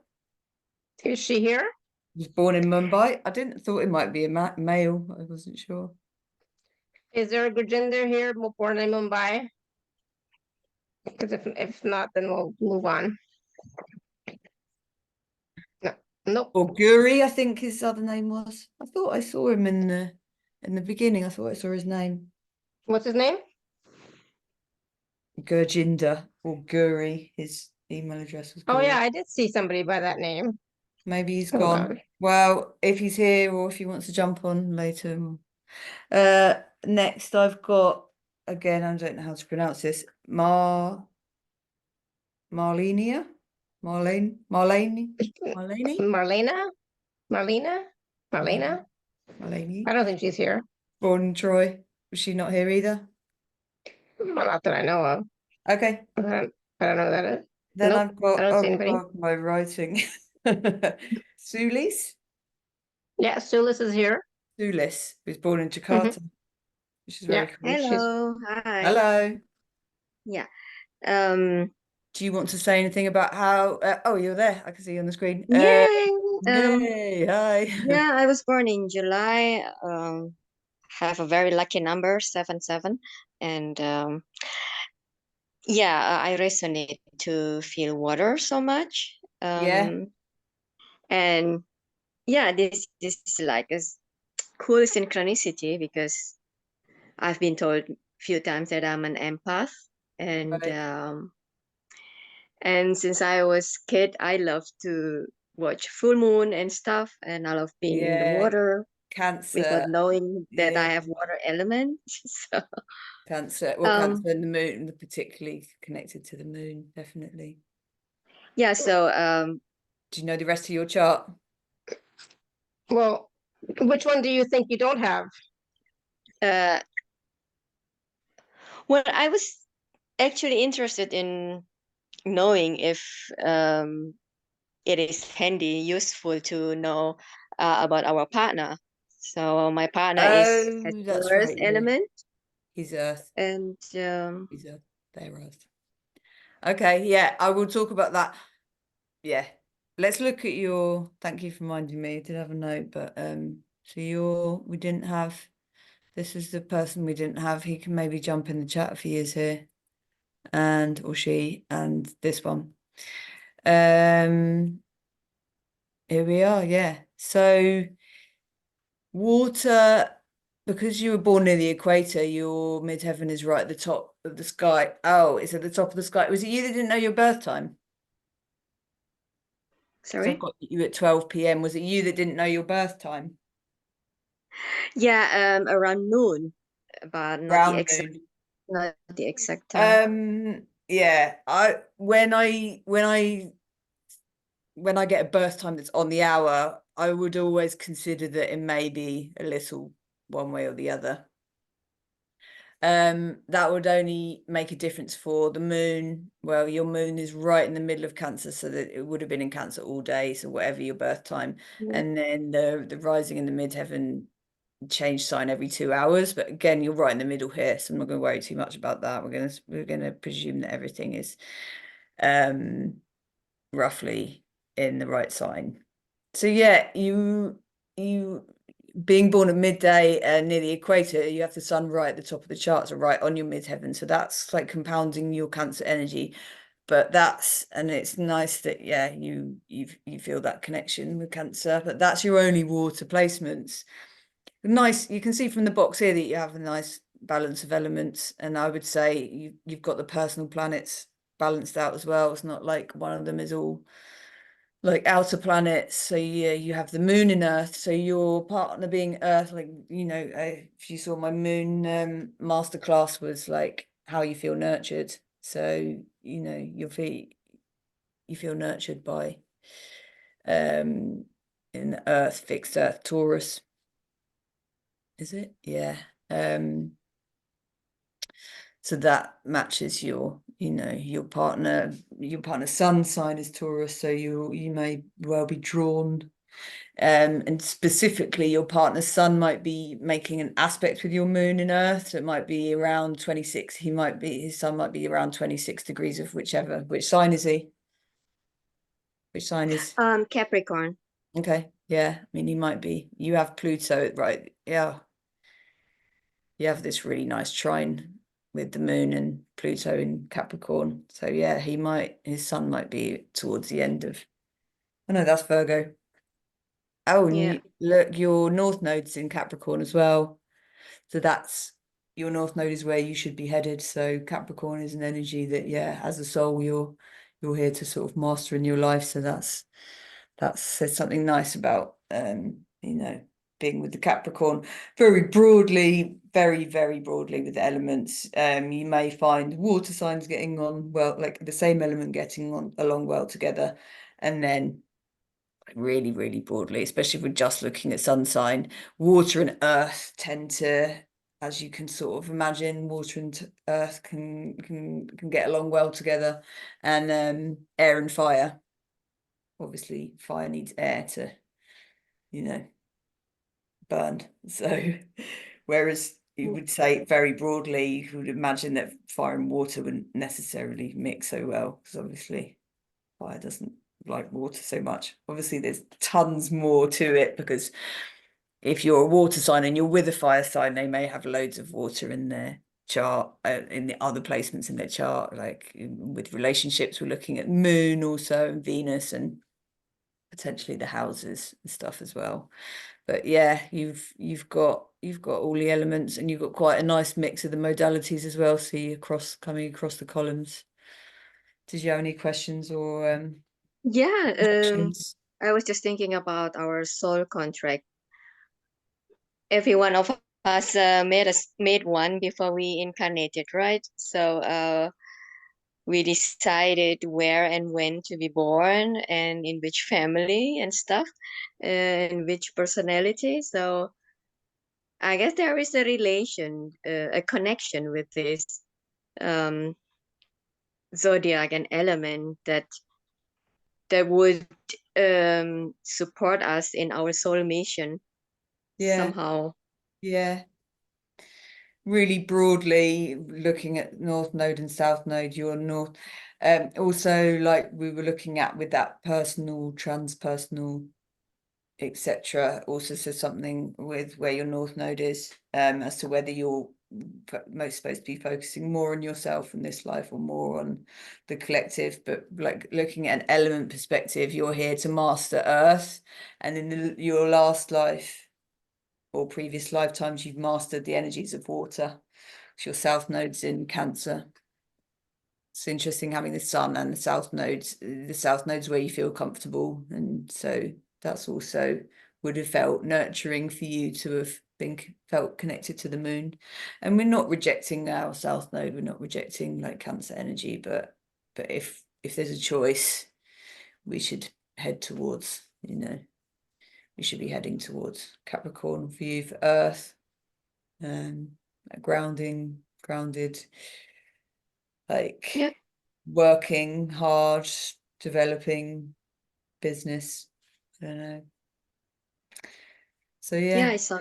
Is she here? He was born in Mumbai. I didn't thought it might be a male. I wasn't sure. Is there a Gurjinder here born in Mumbai? Because if not, then we'll move on. No, nope. Or Guri, I think his other name was. I thought I saw him in the beginning. I thought I saw his name. What's his name? Gurjinder or Guri. His email address was Oh yeah, Guri. I did see somebody by that name. Maybe he's Hold gone. on. Well, if he's here or if he wants to jump on later. Next I've got, again, I don't know how to pronounce this. Marlenia? Marlene? Marlena? Marlena? Marlene? Marlena? Marlene? I don't think she's here. Born in Troy. Was she not here either? Well, not that I know of. Okay. I don't know who that is. Then Nope, I've I got, don't see oh anybody. God, my writing. Sulis? Yeah, Sulis is here. Sulis, who's born in Hmm. Jakarta, which is Yeah, very cool. she's Hello, hi. Hello. Yeah. Do you want to say anything about how, oh, you're there. I can see you on the screen. Yay. Yay, hi. Yeah, I was born in July. Have a very lucky number, 77. And yeah, I resonate to feel water so much. Yeah, And yeah, this is like a cool synchronicity, because I've been told a few times that I'm an empath. And right. And since I was kid, I love to watch full moon and stuff, and I love being in the Yeah, water without Cancer. knowing that Yeah, I have water element. So, Cancer. Well, um, Cancer and the moon, particularly connected to the moon, definitely. yeah. So, Do you know the rest of your chart? well. Which one do you think you don't have? uh, well, I was actually interested in knowing if it is handy, useful to know about our partner. So my partner has Oh, that's Earth right. Yeah, element, he's Earth. and He's Earth. They're Earth. Okay, yeah, I will talk about that. Yeah, let's look at your. Thank you for reminding me. I did have a note, but So we didn't have, this is the person we didn't have. He can maybe jump in the chat if he is here, and or she, and this one. Here we are, yeah. So water, because you were born near the equator, your midheaven is right at the top of the sky. Oh, it's at the top of the sky. Was it you that didn't know your birth time? 'Cause I've Sorry? got you at 12 p.m. Was it you that didn't know your birth time? Yeah, around noon, but Round noon. not the exact time. Yeah, when I get a birth time that's on the hour, I would always consider that it may be a little one way or the other. That would only make a difference for the moon. Well, your moon is right in the middle of Cancer, so that it would have been in Cancer all day, so whatever your birth time. Yeah. And then the rising in the midheaven change sign every 2 hours, but again, you're right in the middle here, so I'm not going to worry too much about that. We're gonna presume that everything is roughly in the right sign. So yeah, you being born at midday near the equator, you have the sun right at the top of the charts, or right on your midheaven, so that's like compounding your Cancer energy. But and it's nice that you feel that connection with Cancer, but that's your only water placements. Nice, you can see from the box here that you have a nice balance of elements, and I would say you've got the personal planets balanced out as well. It's not like one of them is all like outer planets. So yeah, you have the moon in Earth, so your partner being Earth, like, you know, if you saw my moon masterclass, was like how you feel nurtured. So, you know, you feel nurtured by in Earth, fixed Earth, Taurus. Is it? Yeah. So that matches your, you know, your partner's sun sign is Taurus, so you may well be drawn. And specifically, your partner's sun might be making an aspect with your moon in Earth. So it might be around 26. His sun might be around 26 degrees of which sign is he? Which sign is? Capricorn. Okay. Yeah. I mean, he might be. You have Pluto, right? Yeah. You have this really nice trine with the moon and Pluto in Capricorn. So yeah, his sun might be towards the end of, oh no, that's Virgo. Oh, and Yeah. look, your North Node's in Capricorn as well. So your North Node is where you should be headed. So Capricorn is an energy that, yeah, as a soul, you're here to sort of master in your life. So that says something nice about you know, being with the Capricorn. Very broadly, very, very broadly with the elements, you may find water signs getting on well, like the same element getting along well together. And then really, really broadly, especially if we're just looking at sun sign, water and earth tend to, as you can sort of imagine, water and earth can get along well together. And air and fire, obviously fire needs air to, you know, burn. So whereas you would say very broadly, you would imagine that fire and water wouldn't necessarily mix so well, because obviously fire doesn't like water so much. Obviously there's tons more to it, because if you're a water sign and you're with a fire sign, they may have loads of water in their chart, in the other placements in their chart. Like with relationships, we're looking at moon also, and Venus, and potentially the houses and stuff as well. But yeah, you've got all the elements, and you've got quite a nice mix of the modalities as well. So you're coming across the columns. Did you have any questions or Yeah, questions? I was just thinking about our soul contract. Every one of us made one before we incarnated, right? So we decided where and when to be born, and in which family and stuff, and which personality. So I guess there is a relation, a connection with this um, zodiac and element that would support us in our soul mission somehow. Yeah. Really broadly looking at North Node and South Node, your North, also like we were looking at with that personal, transpersonal etc. Also says something with where your north node is, as to whether you're most supposed to be focusing more on yourself in this life or more on the collective. But like looking at an element perspective, you're here to master earth, and in your last life or previous lifetimes you've mastered the energies of water. So your south node's in Cancer. It's interesting having the sun and the south nodes. The south node's where you feel comfortable, and so that's also would have felt nurturing for you to have been felt connected to the moon. And we're not rejecting our south node, we're not rejecting like Cancer energy, but if there's a choice, we should head towards, we should be heading towards Capricorn for you, for earth, grounded, like Yeah. working hard, developing business. I don't know. So Yeah, yeah. I saw.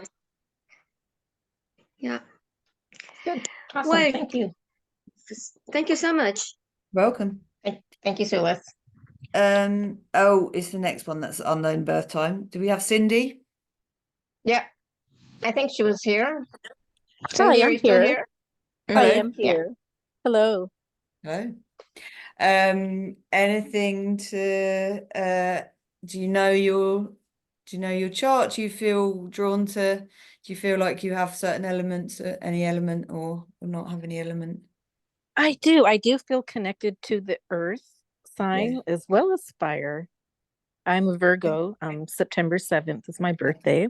Yeah. Good. Awesome. Well, Thank you. thank you so much. Welcome. Thank you, Sulis. Oh, it's the next one that's unknown birth time. Do we have Cindy? Yeah. I think she was here. Hi, Cindy, are I'm you still here. here? I Hello. am here. Hello. Hello. Anything to do you know your chart? Do you feel drawn to, do you feel like you have certain elements, any element, or not have any element? I do feel connected to the earth sign as well as fire. I'm a Virgo. September 7th is my birthday.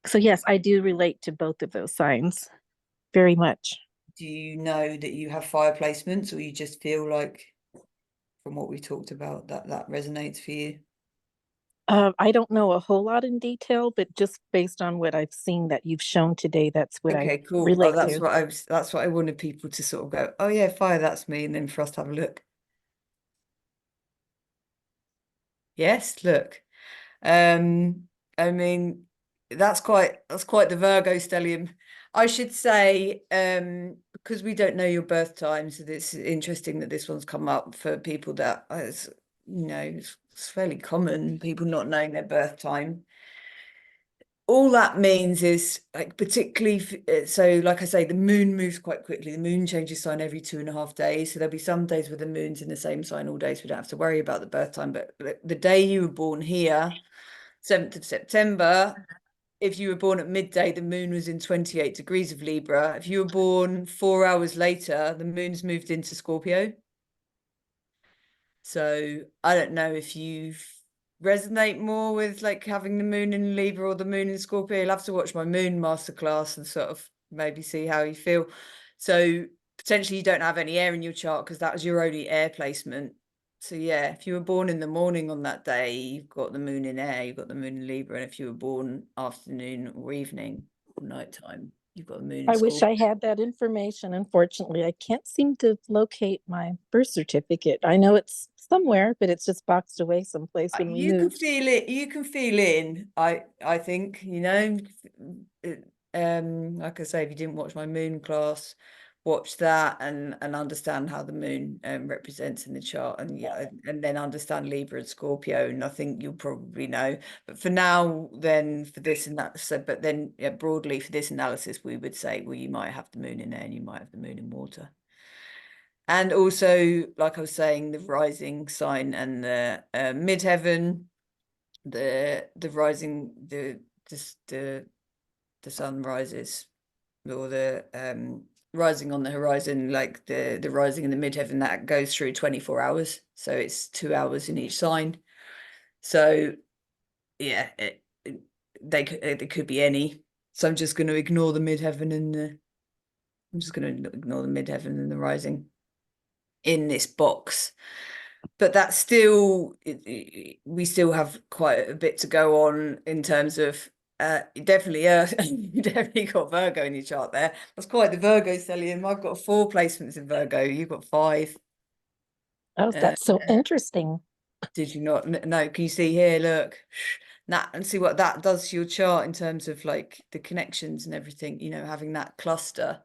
So yes, I do relate to both of those signs very much. Do you know that you have fire placements, or you just feel like from what we talked about that resonates for you? I don't know a whole lot in detail, but just based on what I've seen that you've shown today, that's what Okay, I cool. relate That's to. what I wanted people to sort of go, oh yeah, fire, that's me, and then for us to have a look. Yes, look. I mean, that's quite the Virgo stellium. I should say, because we don't know your birth time, so it's interesting that this one's come up for people that it's fairly common, people not knowing their birth time. All that means is, like, particularly so, like I say, the moon moves quite quickly. The moon changes sign every 2.5 days, so there'll be some days where the moon's in the same sign all day, so we don't have to worry about the birth time. But the day you were born here, 7th of September, if you were born at midday, the moon was in 28 degrees of Libra. If you were born 4 hours later, the moon's moved into Scorpio. So I don't know if you resonate more with like having the moon in Libra or the moon in Scorpio. You'll have to watch my moon masterclass and sort of maybe see how you feel. So potentially you don't have any air in your chart because that was your only air placement. So yeah, if you were born in the morning on that day, you've got the moon in air, you've got the moon in Libra. And if you were born afternoon or evening or nighttime, you've got the moon in I wish Scorpio. I had that information. Unfortunately, I can't seem to locate my birth certificate. I know it's somewhere, but it's just boxed away someplace when we You can moved. feel it. You can feel it in. I think, like I say, if you didn't watch my moon class, watch that and understand how the moon represents in the chart, and and then understand Libra and Scorpio, and I think you'll probably know. But for now, then for this and that, so but then broadly for this analysis, we would say, well, you might have the moon in air and you might have the moon in water. And also, like I was saying, the rising sign and the midheaven, the rising, the sun rises, or the rising on the horizon, like the rising in the midheaven, that goes through 24 hours. So it's 2 hours in each sign. So yeah, it could be any. So I'm just going to ignore the midheaven and the rising in this box. But that's still, we still have quite a bit to go on in terms of definitely you definitely got Virgo in your chart there. That's quite the Virgo stellium. I've got 4 placements in Virgo, you've got 5. Oh, that's so interesting. Did you not? No, can you see here, look, and see what that does to your chart in terms of like the connections and everything, having that cluster.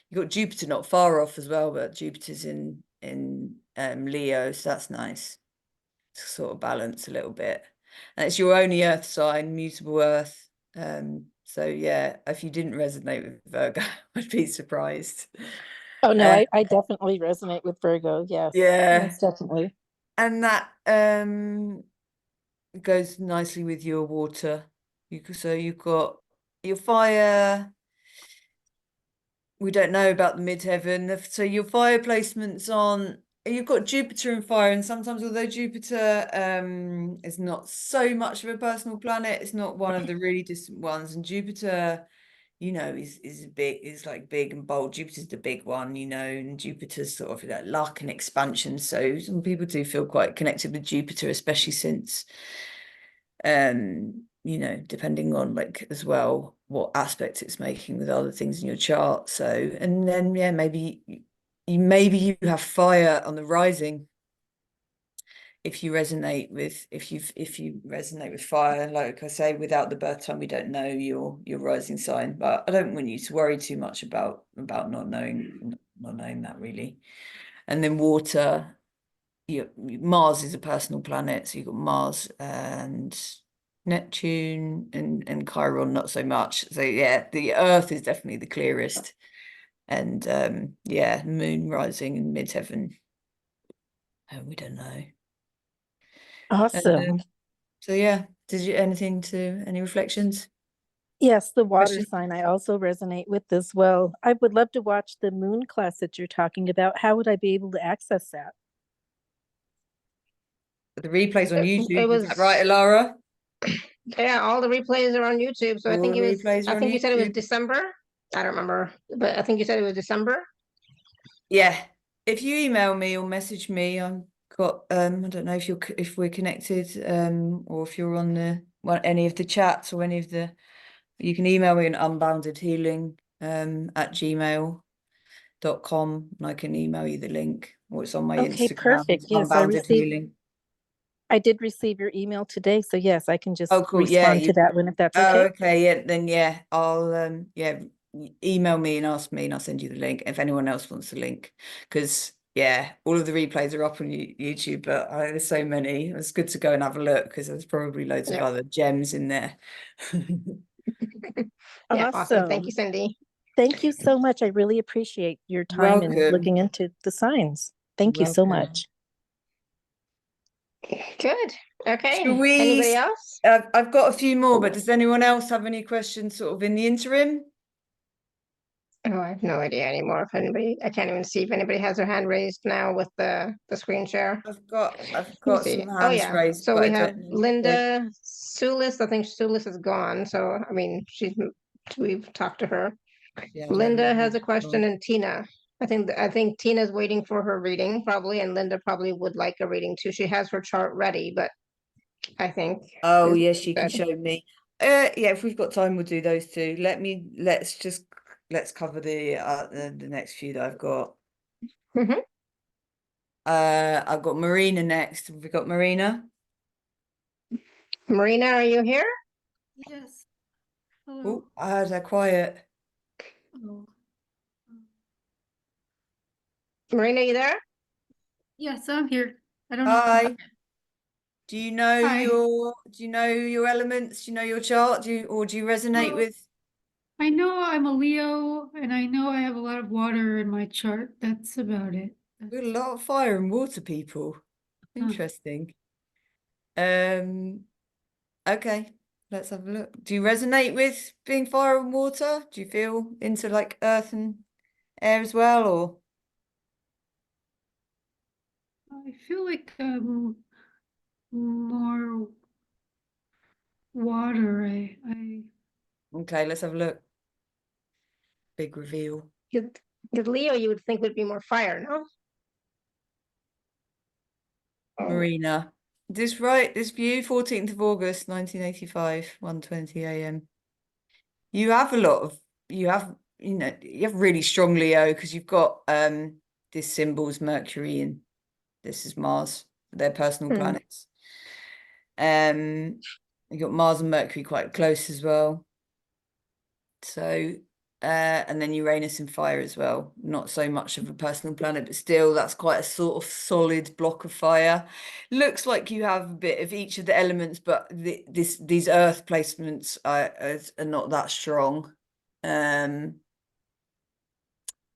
You've got Jupiter not far off as well, but Jupiter's in Leo, so that's nice to sort of balance a little bit. And it's your only earth sign, mutable earth. So yeah, if you didn't resonate with Virgo, I'd be surprised. Oh no, Uh, I definitely resonate with Virgo. Yes. yeah. Most definitely. And that goes nicely with your water. So you've got your fire. We don't know about the midheaven. So your fire placements on, you've got Jupiter and fire, and sometimes although Jupiter is not so much of a personal planet, it's not one of the really distant ones. And Jupiter, you know, is like big and bold. Jupiter's the big one, you know, and Jupiter's sort of like luck and expansion. So some people do feel quite connected with Jupiter, especially since you know, depending on like as well what aspect it's making with other things in your chart. So, and then yeah, maybe you have fire on the rising. If you resonate with if you resonate with fire, like I say, without the birth time, we don't know your rising sign. But I don't want you to worry too much about not knowing that really. And then water, Mars is a personal planet, so you've got Mars and Neptune and Chiron, not so much. So yeah, the Earth is definitely the clearest. And yeah, Moon rising in midheaven. Oh, we don't know. Awesome. So yeah, any reflections? Yes, the water Question? sign I also resonate with as well. I would love to watch the moon class that you're talking about. How would I be able to access that? The replay's on YouTube, It is that right, was, Alara? yeah, all the replays are on YouTube. So I All think the replays I are on think you said it was YouTube. December. I don't remember, but I think you said it was December. Yeah, if you email me or message me, I've got I don't know if we're connected or if you're on any of the chats or any of the, you can email me at unboundedhealing at gmail.com and I can email you the link, or it's on my Okay, Instagram, perfect. Yes, unbounded healing. I did receive your email today, so yes, I can just Oh cool, yeah, respond to that one if that's oh okay. okay, yeah, then yeah, I'll email me and ask me and I'll send you the link if anyone else wants the link, because yeah, all of the replays are up on YouTube, but there's so many. It's good to go and have a look because there's probably loads of Yeah. other gems in there. Yeah, awesome. Thank Awesome. you, Cindy. Thank you so much. I really appreciate your time and Welcome. looking into the signs. Thank you so Welcome. much. Good. Okay. Shall we? Anybody else? I've got a few more, but does anyone else have any questions sort of in the interim? Oh, I have no idea anymore if anybody, I can't even see if anybody has their hand raised now with the screen share. I've got Let me see. some Oh hands yeah. raised, So but we I have don't know. Linda Sulis. I think Sulis is gone. So I mean, we've talked to her. Yeah, I don't Linda know. has a question, and Tina. I think Tina's waiting for her reading probably, and Linda probably would like a reading too. She has her chart ready, but I think Oh is yes, you can good. show me. Yeah, if we've got time, we'll do those two. Let's cover the next few that I've got. Mhm. I've got Marina next. Have we got Marina? Marina, are you here? Yes. Oh, Hello. I heard her quiet. Oh. Marina, you there? Yes, I'm here. I don't know. Hi. Do you know Hi. your elements? Do you know your chart? Do you resonate Well, with? I know I'm a Leo, and I know I have a lot of water in my chart. That's about it. We're a lot of fire and water people. Interesting. Okay, let's have a look. Do you resonate with being fire and water? Do you feel into like earth and air as well, or? I feel like more water. Okay, let's have a look. Big reveal. Because Leo, you would think would be more fire, no? Marina. This right, this view, 14th of August, 1985, 1:20 a.m. You have a lot of, you have really strong Leo because you've got this symbol's Mercury and this is Mars, their personal Hmm. planets. You got Mars and Mercury quite close as well. So and then Uranus in fire as well. Not so much of a personal planet, but still that's quite a sort of solid block of fire. Looks like you have a bit of each of the elements, but these earth placements are not that strong. And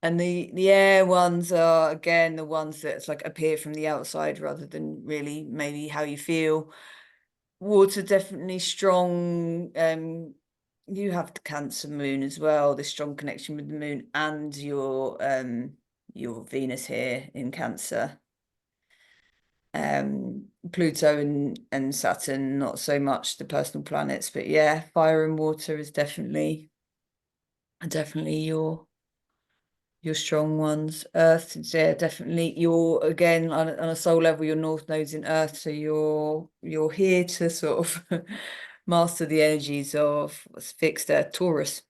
the air ones are, again, the ones that like appear from the outside rather than really maybe how you feel. Water, definitely strong. You have the Cancer moon as well, the strong connection with the moon and your Venus here in Cancer. Pluto and Saturn, not so much the personal planets, but yeah, fire and water is definitely your strong ones. Earth, yeah, definitely. You're, again, on a soul level, your North Node's in Earth, so you're here to sort of master the energies of what's fixed there, Taurus.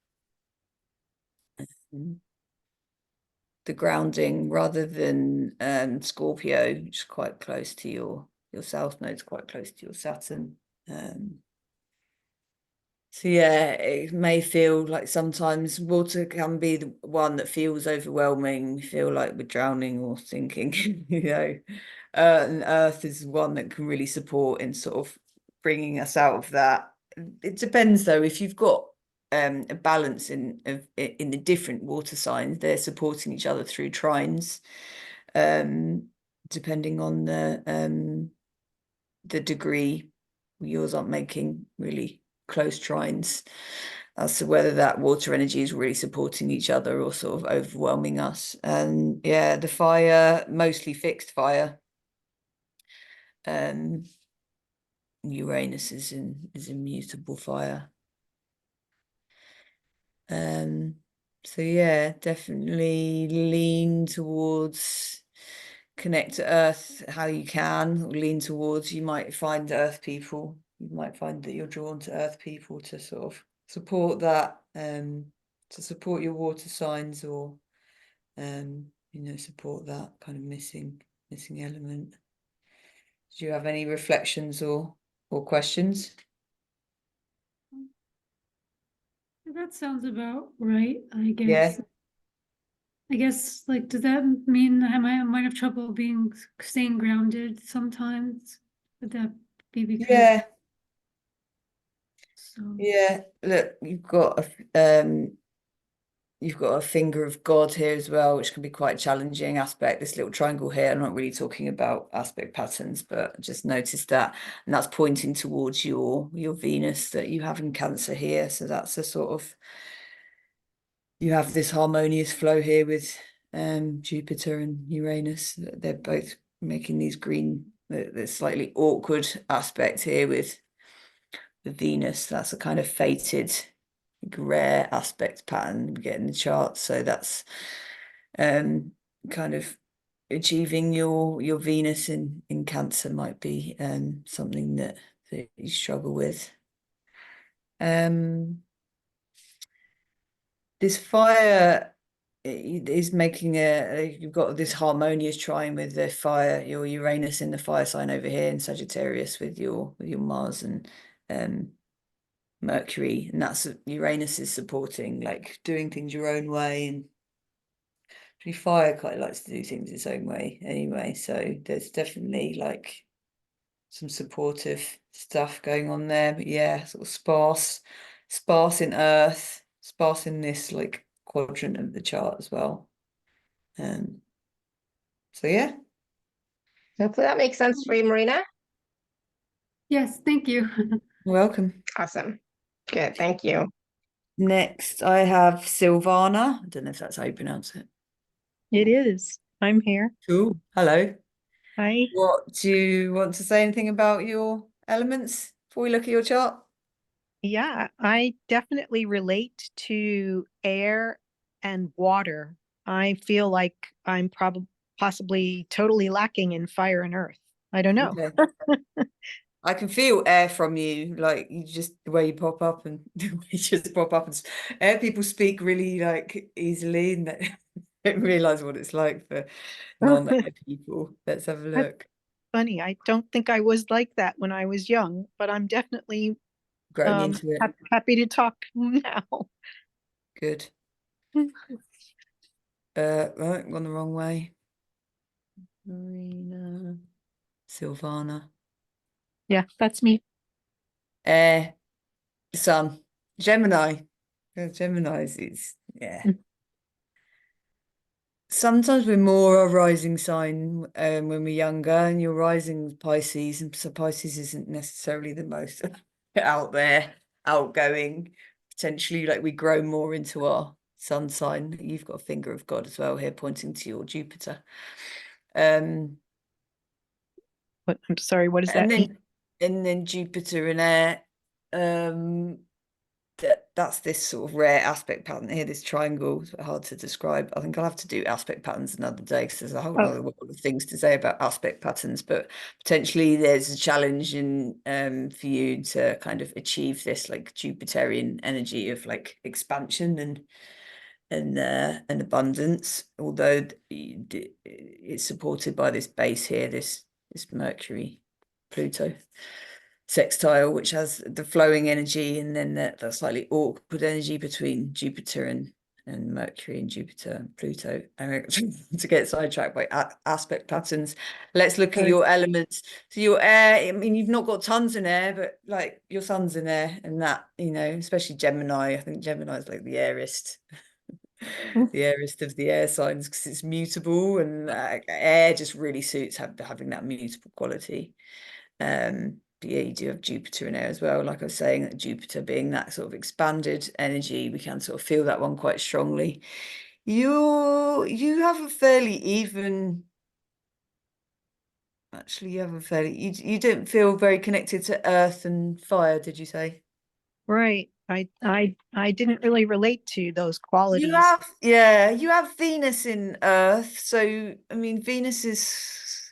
The grounding rather than Scorpio, which is quite close to your South Node's quite close to your Saturn. So yeah, it may feel like sometimes water can be the one that feels overwhelming. We feel like we're drowning or sinking, you know. And earth is one that can really support in sort of bringing us out of that. It depends though, if you've got a balance in the different water signs, they're supporting each other through trines, depending on the degree. Yours aren't making really close trines as to whether that water energy is really supporting each other or sort of overwhelming us. And yeah, the fire, mostly fixed fire. Uranus is in mutable fire. So yeah, definitely lean towards connect to earth how you can, or lean towards, you might find earth people. You might find that you're drawn to earth people to sort of support that, to support your water signs, or you know, support that kind of missing element. Do you have any reflections or questions? That sounds about right, I guess. Yeah. I guess, like, does that mean I might have trouble staying grounded sometimes? Would that be because? Yeah. So Yeah. Look, you've got a finger of God here as well, which can be quite a challenging aspect. This little triangle here, I'm not really talking about aspect patterns, but just notice that, and that's pointing towards your Venus that you have in Cancer here. So that's a sort of, you have this harmonious flow here with Jupiter and Uranus. They're both making these green, the slightly awkward aspect here with the Venus. That's a kind of fated, rare aspect pattern we get in the chart. So that's kind of achieving your Venus in Cancer might be something that you struggle with. This fire is making you've got this harmonious trine with the fire, your Uranus in the fire sign over here in Sagittarius with your Mars and Mercury, and that's Uranus is supporting, like doing things your own way, and fire quite likes to do things its own way anyway. So there's definitely like some supportive stuff going on there, but yeah, sort of sparse in Earth, sparse in this like quadrant of the chart as well. So yeah. Hopefully that makes sense for you, Marina. yes, thank you. You're welcome. Awesome. Good. Thank you. Next, I have Silvana. I don't know if that's how you pronounce it. It is. I'm here. Cool. Hello. Hi. What, do you want to say anything about your elements before we look at your chart? Yeah, I definitely relate to air and water. I feel like I'm possibly totally lacking in fire and earth. I don't know. Okay. I can feel air from you, like you just the way you pop up and the way you just pop up, and air people speak really like easily, and they don't realize what it's like for non-air people. Let's have a look. Funny, I don't think I was like that when I was young, but I'm definitely Growing into it. happy to talk now. Good. Right, gone the wrong way. Marina, Silvana. Yeah, that's me. Air, Sun, Gemini. Gemini's is, yeah. Mm. Sometimes we're more a rising sign when we're younger, and your rising is Pisces, and so Pisces isn't necessarily the most out there, outgoing. Potentially, like we grow more into our sun sign. You've got a finger of God as well here, pointing to your Jupiter. I'm sorry, what does that mean? And then Jupiter in air. That's this sort of rare aspect pattern here, this triangle. It's hard to describe. I think I'll have to do aspect patterns another day because there's a whole other world of things to say about aspect patterns, but potentially there's a challenge in for you to kind of achieve this like Jupiterian energy of like expansion and abundance, although it's supported by this base here, this Mercury Pluto sextile, which has the flowing energy, and then that slightly awkward energy between Jupiter and Mercury and Jupiter and Pluto. To get sidetracked by aspect patterns, let's look at your elements. So your air, I mean, you've not got tons in air, but like your sun's in air, and that, you know, especially Gemini. I think Gemini is like the airist. The airist of the air signs, because it's mutable, and air just really suits having that mutable quality. But yeah, you do have Jupiter in there as well. Like I was saying, that Jupiter being that sort of expanded energy, we can sort of feel that one quite strongly. You have a fairly even. Actually, you have a fairly. You don't feel very connected to earth and fire, did you say? Right. I didn't really relate to those qualities. You have Venus in earth. So I mean, Venus is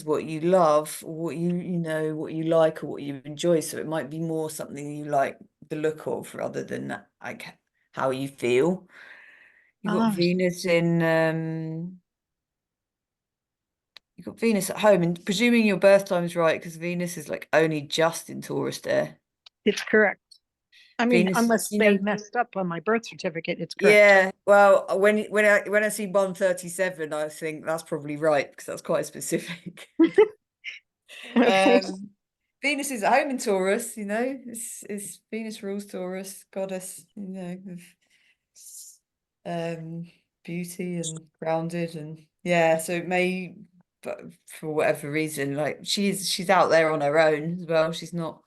what you love, what you know, what you like, or what you enjoy. So it might be more something you like the look of rather than like how you feel. You've got Venus in you've got Venus at home, and presuming your birth time is right, because Venus is like only just in Taurus there. It's correct. I mean, Venus, unless you they know, messed up on my birth certificate, it's correct. yeah. Well, when I see 137, I think that's probably right, because that's quite specific. Okay. Venus is at home in Taurus, you know, it's Venus rules Taurus, goddess, you know, of beauty and grounded, and yeah, so it may, but for whatever reason, like she's out there on her own as well. She's not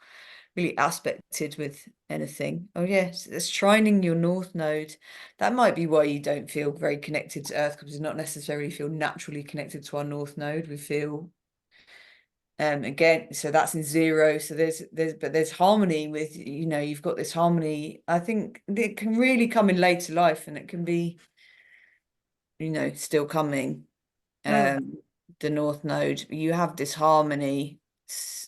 really aspected with anything. Oh yes, it's trining your north node. That might be why you don't feel very connected to Earth, because we not necessarily feel naturally connected to our north node. We feel again, so that's in zero. So there's harmony with, you know, you've got this harmony. I think it can really come in later life, and it can be, you know, still coming. The north node, you have this harmony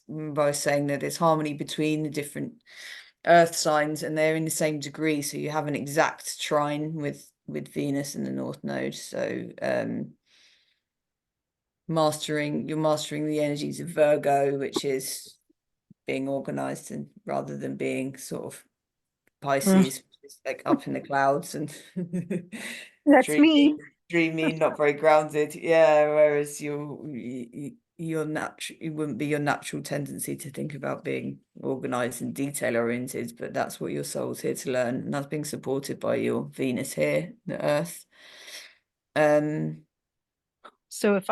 by saying that there's harmony between the different earth signs, and they're in the same degree, so you have an exact trine with Venus in the north node. So you're mastering the energies of Virgo, which is being organized, and rather than being sort of Pisces, which is like up in the clouds and That's me. dreamy, not very grounded. Yeah, whereas your natural, it wouldn't be your natural tendency to think about being organized and detail oriented, but that's what your soul's here to learn, and that's being supported by your Venus here, the Earth. So if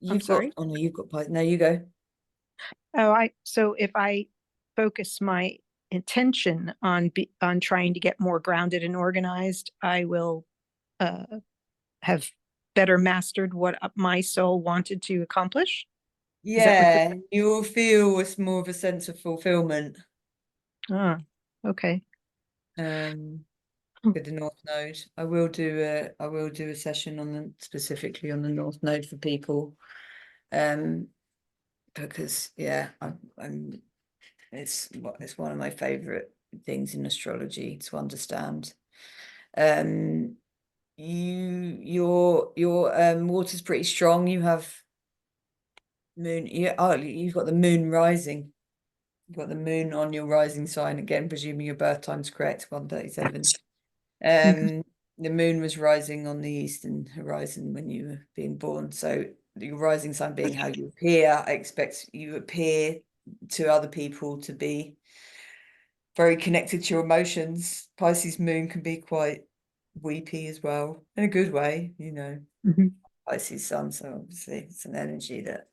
You've sorry? got, oh no, you've got, no, you go. So if I focus my intention on trying to get more grounded and organized, I will have better mastered what my soul wanted to accomplish. Yeah, you will feel it's more of a sense of fulfillment. Okay. With the North Node, I will do a session on specifically on the North Node for people, because yeah, it's one of my favorite things in astrology to understand. Your water's pretty strong. You have moon. You've got the moon rising. You've got the moon on your rising sign again, presuming your birth time's correct, 1:37. The moon was rising on the eastern horizon when you were being born. So your rising sign being how you appear, I expect you appear to other people to be very connected to your emotions. Pisces moon can be quite weepy as well, in a good way, you know. Pisces sun, so obviously it's an energy that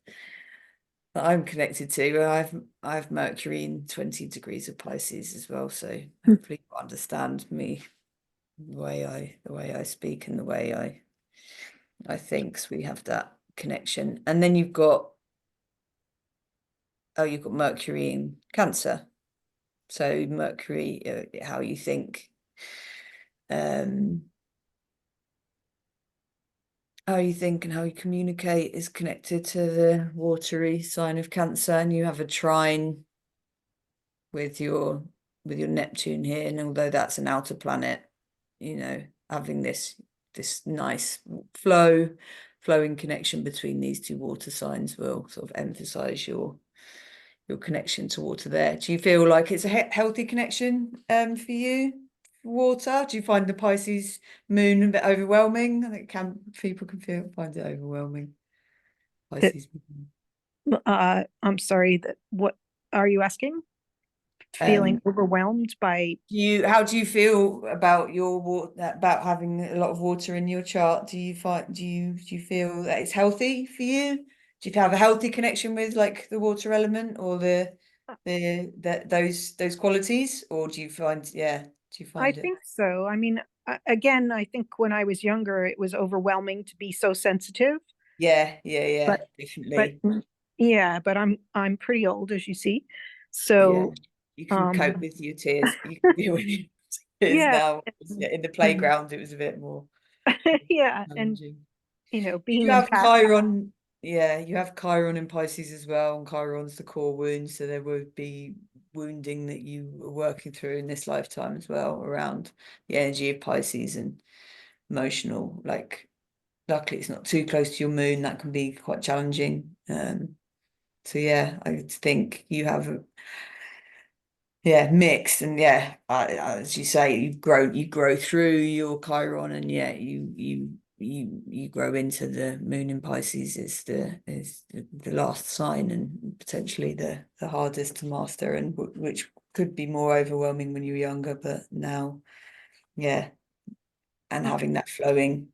I'm connected to. I've Mercury in 20 degrees of Pisces as well, so hopefully you understand me, the way I speak and the way I think. So we have that connection. And then you've got Mercury in Cancer. So Mercury, how you think, how you think and how you communicate is connected to the watery sign of Cancer, and you have a trine with your Neptune here. And although that's an outer planet, you know, having this nice flowing connection between these two water signs will sort of emphasize your connection to water there. Do you feel like it's a healthy connection for you? Water? Do you find the Pisces moon a bit overwhelming? I think people can find it overwhelming. Pisces moon. I'm sorry, what are you asking? Feeling overwhelmed by how do you feel about about having a lot of water in your chart? Do you feel that it's healthy for you? Do you have a healthy connection with like the water element or those qualities, or do you find I it? think so. I mean, again, I think when I was younger, it was overwhelming to be so sensitive. Yeah, But definitely. yeah, but I'm pretty old, as you see. Yeah, So you can cope with your tears. You can deal with your tears yeah, now. In the playground, it was a bit more yeah, and challenging. being You have empathic. Chiron, you have Chiron in Pisces as well, and Chiron's the core wound, so there would be wounding that you were working through in this lifetime as well around the energy of Pisces and emotional. Like, luckily, it's not too close to your moon. That can be quite challenging. So yeah, I think you have mixed, and as you say, you grow through your Chiron, and you grow into the moon in Pisces is the last sign, and potentially the hardest to master, and which could be more overwhelming when you were younger, but now and having that flowing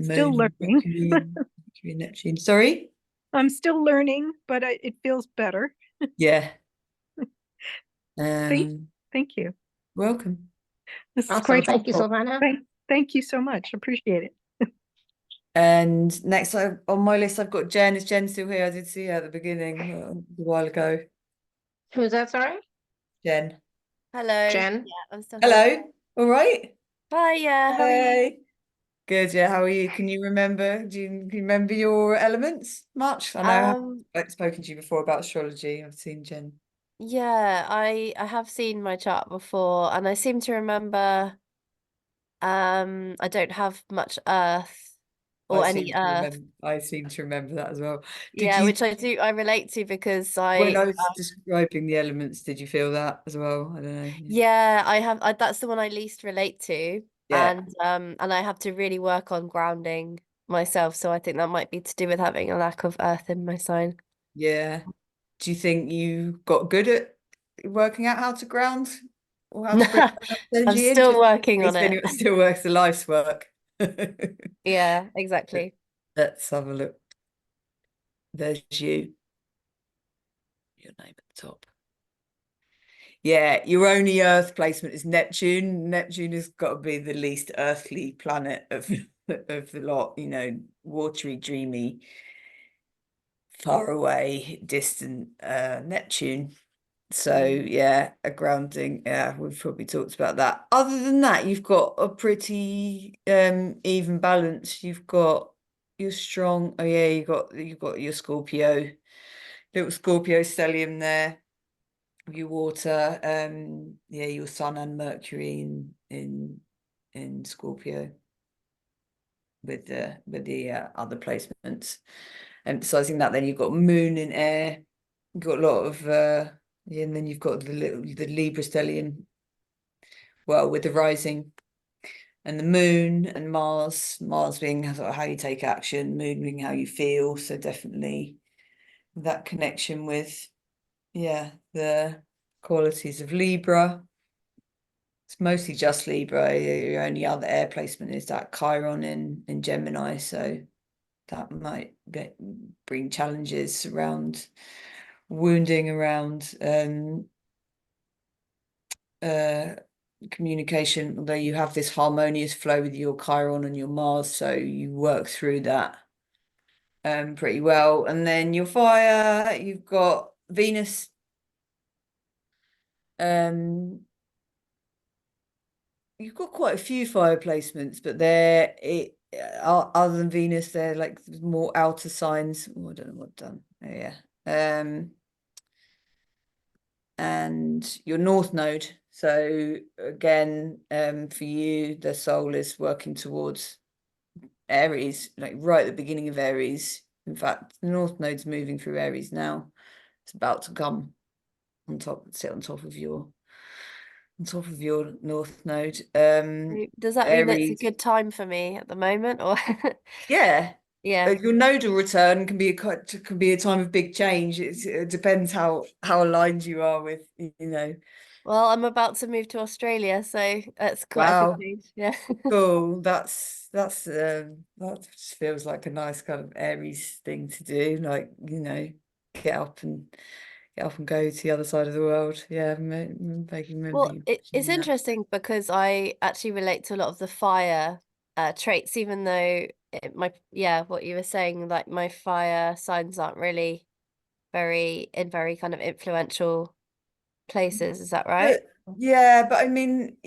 Still moon learning. Neptune. Sorry? I'm still learning, but it feels better. Yeah. Thank you. Welcome. This is Awesome. quite Thank you, helpful. Silvana. Thank you so much. Appreciate it. And next on my list, I've got Jen. Is Jen still here? I did see her at the beginning a while ago. Who's that? Sorry, Jen. Hello. Jen. Yeah, I'm still here. Hello. All right. Hi, yeah, how are you? Hey. Good. Yeah. How are you? Can you remember? Do you remember your elements much? I know I've spoken to you before about astrology. I've seen Jen. Yeah, I have seen my chart before, and I seem to remember I don't have much earth or any earth. I seem to remember that as well. Yeah, which I relate to because when I was describing the elements, did you feel that as well? I don't know. Yeah, that's the one I least relate to. Yeah. And I have to really work on grounding myself, so I think that might be to do with having a lack of earth in my sign. Yeah. Do you think you got good at working out how to ground or how to bring energy I'm in? still working on it. It still works, the life's work. Yeah, exactly. Let's have a look. There's your name at the top. Yeah, your only Earth placement is Neptune. Neptune has got to be the least earthly planet of the lot, watery, dreamy, far away, distant Neptune. So yeah, a grounding. Yeah, we've probably talked about that. Other than that, you've got a pretty even balance. You've got your strong. Oh yeah, you've got your Scorpio, little Scorpio stellium there. Your water, your Sun and Mercury in Scorpio with the other placements. Emphasizing that, then you've got Moon in air. You've got a lot of and then you've got the Libra stellium, well, with the rising and the moon and Mars being sort of how you take action, moon being how you feel. So definitely that connection with, yeah, the qualities of Libra. It's mostly just Libra. Your only other air placement is that Chiron in Gemini. So that might bring challenges around wounding, around communication, although you have this harmonious flow with your Chiron and your Mars, so you work through that pretty well. And then your fire, you've got Venus. You've got quite a few fire placements, but other than Venus, they're like more outer signs. Oh, I don't know what I've done. Oh, yeah. And your North Node. So again, for you, the soul is working towards Aries, like right at the beginning of Aries. In fact, the North Node's moving through Aries now. It's about to come sit on top of your North Node. Does that mean it's a Aries, good time for me at the moment, or yeah. yeah? Your nodal return can be a time of big change. It depends how aligned you are with, you know. Well, I'm about to move to Australia, so that's quite a Wow, big change. Yeah. cool. That just feels like a nice kind of Aries thing to do. Like, you know, get up and go to the other side of the world. Yeah, making remember Well, you it's mentioning that. interesting because I actually relate to a lot of the fire traits, even though what you were saying, like my fire signs aren't really in very kind of influential places. Is that right? But I mean,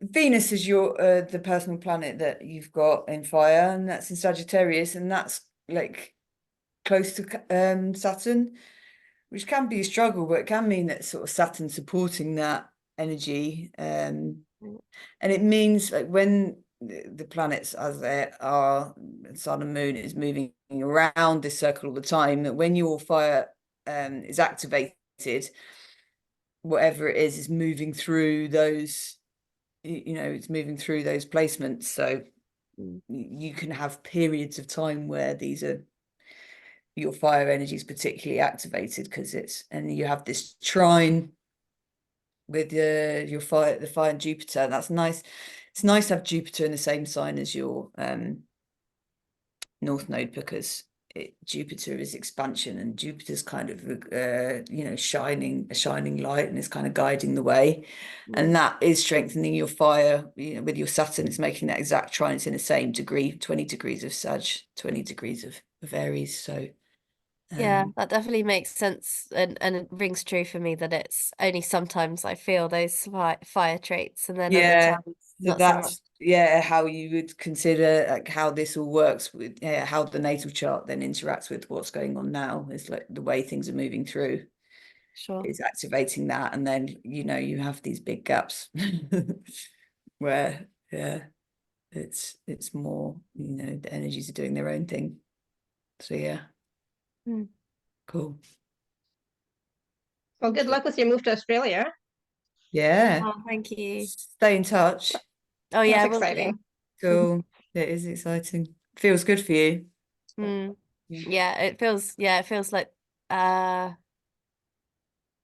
Venus is your the personal planet that you've got in fire, and that's in Sagittarius, and that's like close to Saturn, which can be a struggle, but it can mean that sort of Saturn supporting that energy. And it means like when the planets as they are, Sun and Moon is moving around this circle all the time, that when your fire is activated, whatever it is moving through those, it's moving through those placements. So you can have periods of time where your fire energy is particularly activated and you have this trine with the fire and Jupiter. That's nice. It's nice to have Jupiter in the same sign as your North Node, because Jupiter is expansion, and Jupiter's kind of a shining light, and it's kind of guiding the way, and that is strengthening your fire. With your Saturn, it's making that exact trine. It's in the same degree, 20 degrees of Sag, 20 degrees of Aries. So Yeah, that definitely makes sense, and it rings true for me that it's only sometimes I feel those fire traits, and then other yeah, times so not so much. that's how you would consider like how this all works with how the natal chart then interacts with what's going on now. Is like the way things are moving through Sure. is activating that, and then you have these big gaps where it's more the energies are doing their own thing. So yeah. Cool. Well, good luck with your move to Australia. Yeah, Oh, thank you. stay in touch. Oh yeah, That's will do. exciting. Cool. It is exciting. Feels good for you. Yeah, it feels like I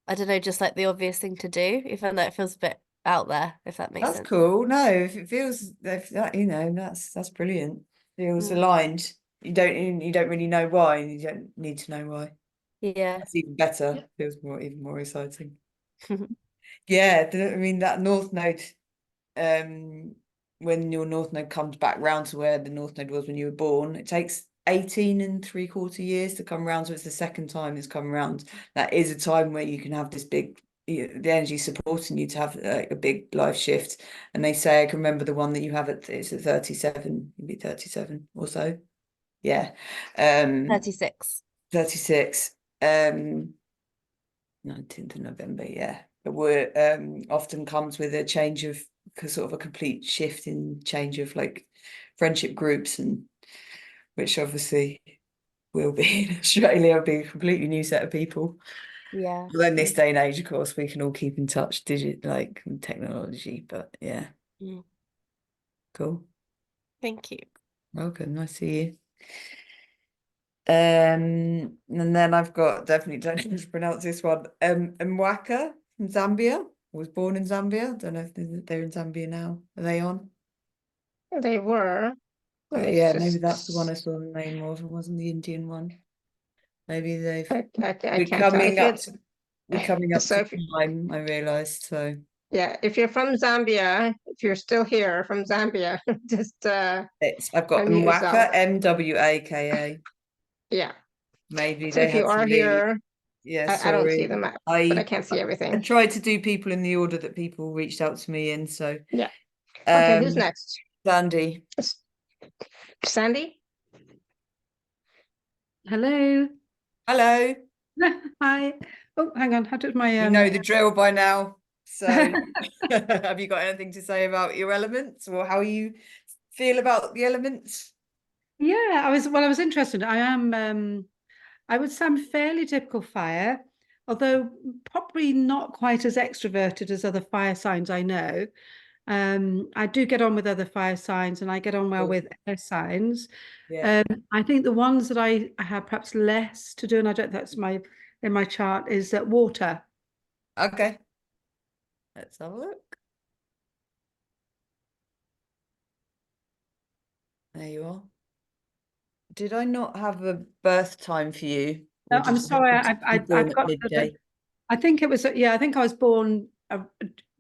don't know, just like the obvious thing to do, even though it feels a bit out there, if that makes That's sense. cool. No, if it feels if that that's brilliant. Feels aligned. You don't really know why, and you don't need to know why. Yeah. That's even better. Feels even more exciting. Yeah, I mean that North Node, when your North Node comes back round to where the North Node was when you were born, it takes 18 3/4 years to come around. So it's the second time it's come around. That is a time where you can have this big, the energy supporting you to have a big life shift. And they say, I can remember the one that you have it's at 37, you'd be 37 or so. Yeah. 36. 36. 19th of November, yeah. But we're often comes with a change of sort of a complete shift in change of like friendship groups, and which obviously will be in Australia, will be a completely new set of people. Yeah. Although in this day and age, of course, we can all keep in touch, like technology, but yeah. Mm. Cool. Thank you. Welcome. Nice to see you. And then I've got, definitely don't know how to pronounce this one. Mwaka from Zambia. Was born in Zambia. Don't know if they're in Zambia now. Are they on? They were. Let's Yeah, maybe that's the one I just, saw the name of. It wasn't the Indian one. Maybe they've I we're can't tell. coming If up it's, to we're coming up so to if, time, I realised. So yeah, if you're from Zambia, if you're still here from Zambia, just I've got unmute yourself. Mwaka, Mwaka. Yeah. Maybe So they if you had to are leave. here, Yeah, I don't see sorry. them, but I I can't see I everything. tried to do people in the order that people reached out to me in. So Yeah. Okay, who's um next? Sandy. Sandy? Hello. Hello. Hi. Oh, hang on. How did my You know the drill by now. So have you got anything to say about your elements or how you feel about the elements? Yeah, I was interested. I would say I'm fairly typical fire, although probably not quite as extroverted as other fire signs I know. I do get on with other fire signs and I get on well with air signs. Yeah. I think the ones that I have perhaps less to do, and I don't that's in my chart, is that water. Okay. Let's have a look. There you are. Did I not have a birth time for you? Or I'm did sorry, you born I've at got midday? I think it was I think I was born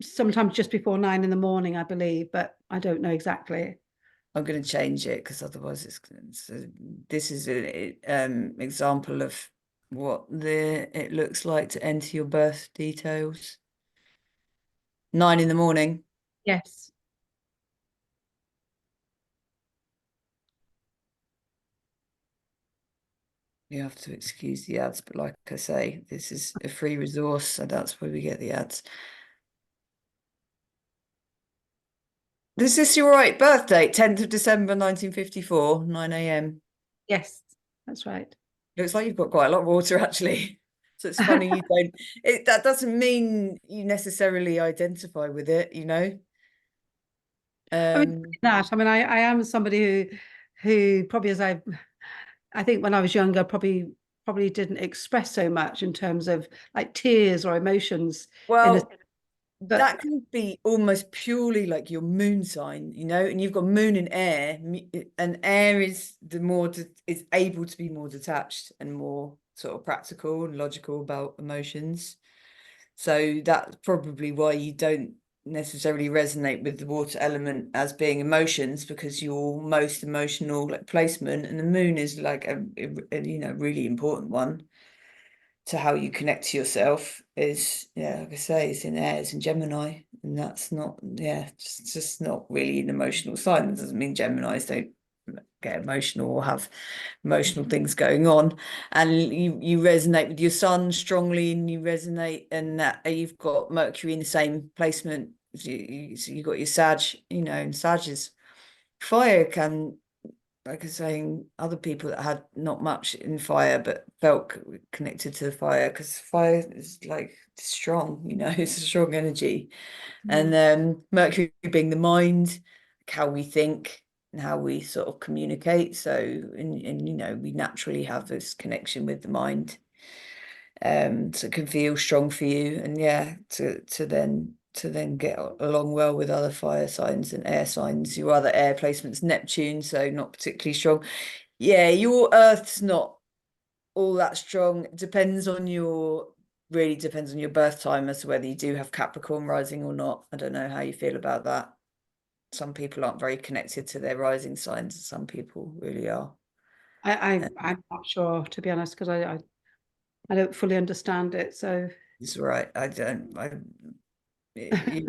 sometimes just before 9 in the morning, I believe, but I don't know exactly. I'm going to change it because otherwise this is an example of what it looks like to enter your birth details. 9 in the morning. Yes. You have to excuse the ads, but like I say, this is a free resource, so that's where we get the ads. Is this your right birth date? 10th of December 1954, 9 a.m. Yes, that's right. Looks like you've got quite a lot of water actually. So it's funny you don't that doesn't mean you necessarily identify with it, you know. I mean, I am somebody who probably I think when I was younger probably didn't express so much in terms of like tears or emotions. Well, But that can be almost purely like your moon sign, you know, and you've got moon in air, and air is is able to be more detached and more sort of practical and logical about emotions. So that's probably why you don't necessarily resonate with the water element as being emotions, because your most emotional like placement, and the moon is like a you know, really important one to how you connect to yourself, is, yeah, like I say, it's in Aries and Gemini, and that's not, yeah, just not really an emotional sign. That doesn't mean Geminis don't get emotional or have emotional things going on, and you resonate with your sun strongly, and you resonate, and that you've got Mercury in the same placement. So you've got your Sag, you know, and Sag is fire. Can, like I was saying, other people that had not much in fire but felt connected to the fire, because fire is like strong, you know, it's a strong energy. And Mercury being the mind, how we think and how we sort of communicate. So, and you know, we naturally have this connection with the mind. So it can feel strong for you, and yeah, to then get along well with other fire signs and air signs. Your other air placements, Neptune, so not particularly strong. Yeah, your Earth's not all that strong. It really depends on your birth time as to whether you do have Capricorn rising or not. I don't know how you feel about that. Some people aren't very connected to their rising signs. Some people really are. I'm not sure, to be honest, because I don't fully understand it. So It's right. I don't.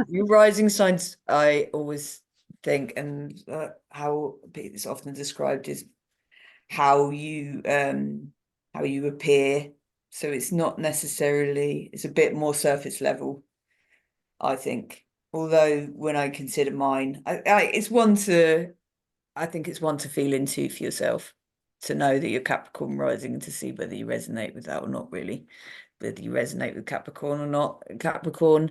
Your rising signs, I always think, and how it's often described, is how you appear. So it's not necessarily, it's a bit more surface level, I think. Although when I consider mine, I think it's one to feel into for yourself, to know that you're Capricorn rising and to see whether you resonate with that or not, really. whether you resonate with Capricorn or not. Capricorn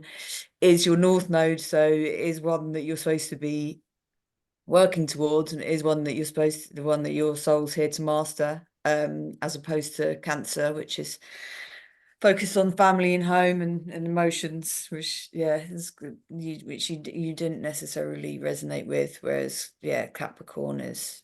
is your North Node, so it is one that you're supposed to be working towards, and it is one that the one that your soul's here to master, as opposed to Cancer, which is focused on family and home and emotions, which you didn't necessarily resonate with, whereas Capricorn is,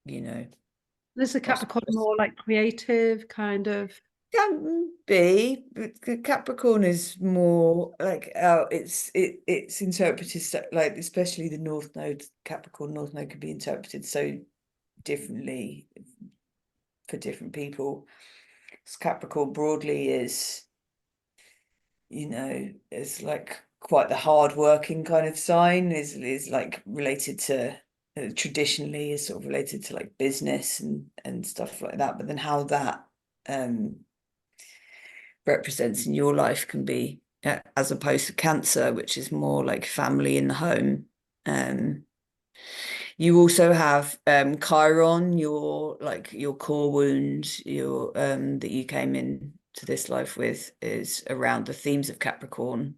This is Capricorn more like creative kind of. Can be, but Capricorn is more like it's interpreted like, especially the North Node, Capricorn North Node could be interpreted so differently for different people. So Capricorn broadly is, is like quite the hard-working kind of sign, is like related to traditionally is sort of related to like business and stuff like that. But then how that represents in your life can be, as opposed to Cancer, which is more like family in the home. You also have Chiron, your core wound, your that you came in to this life with, is around the themes of Capricorn,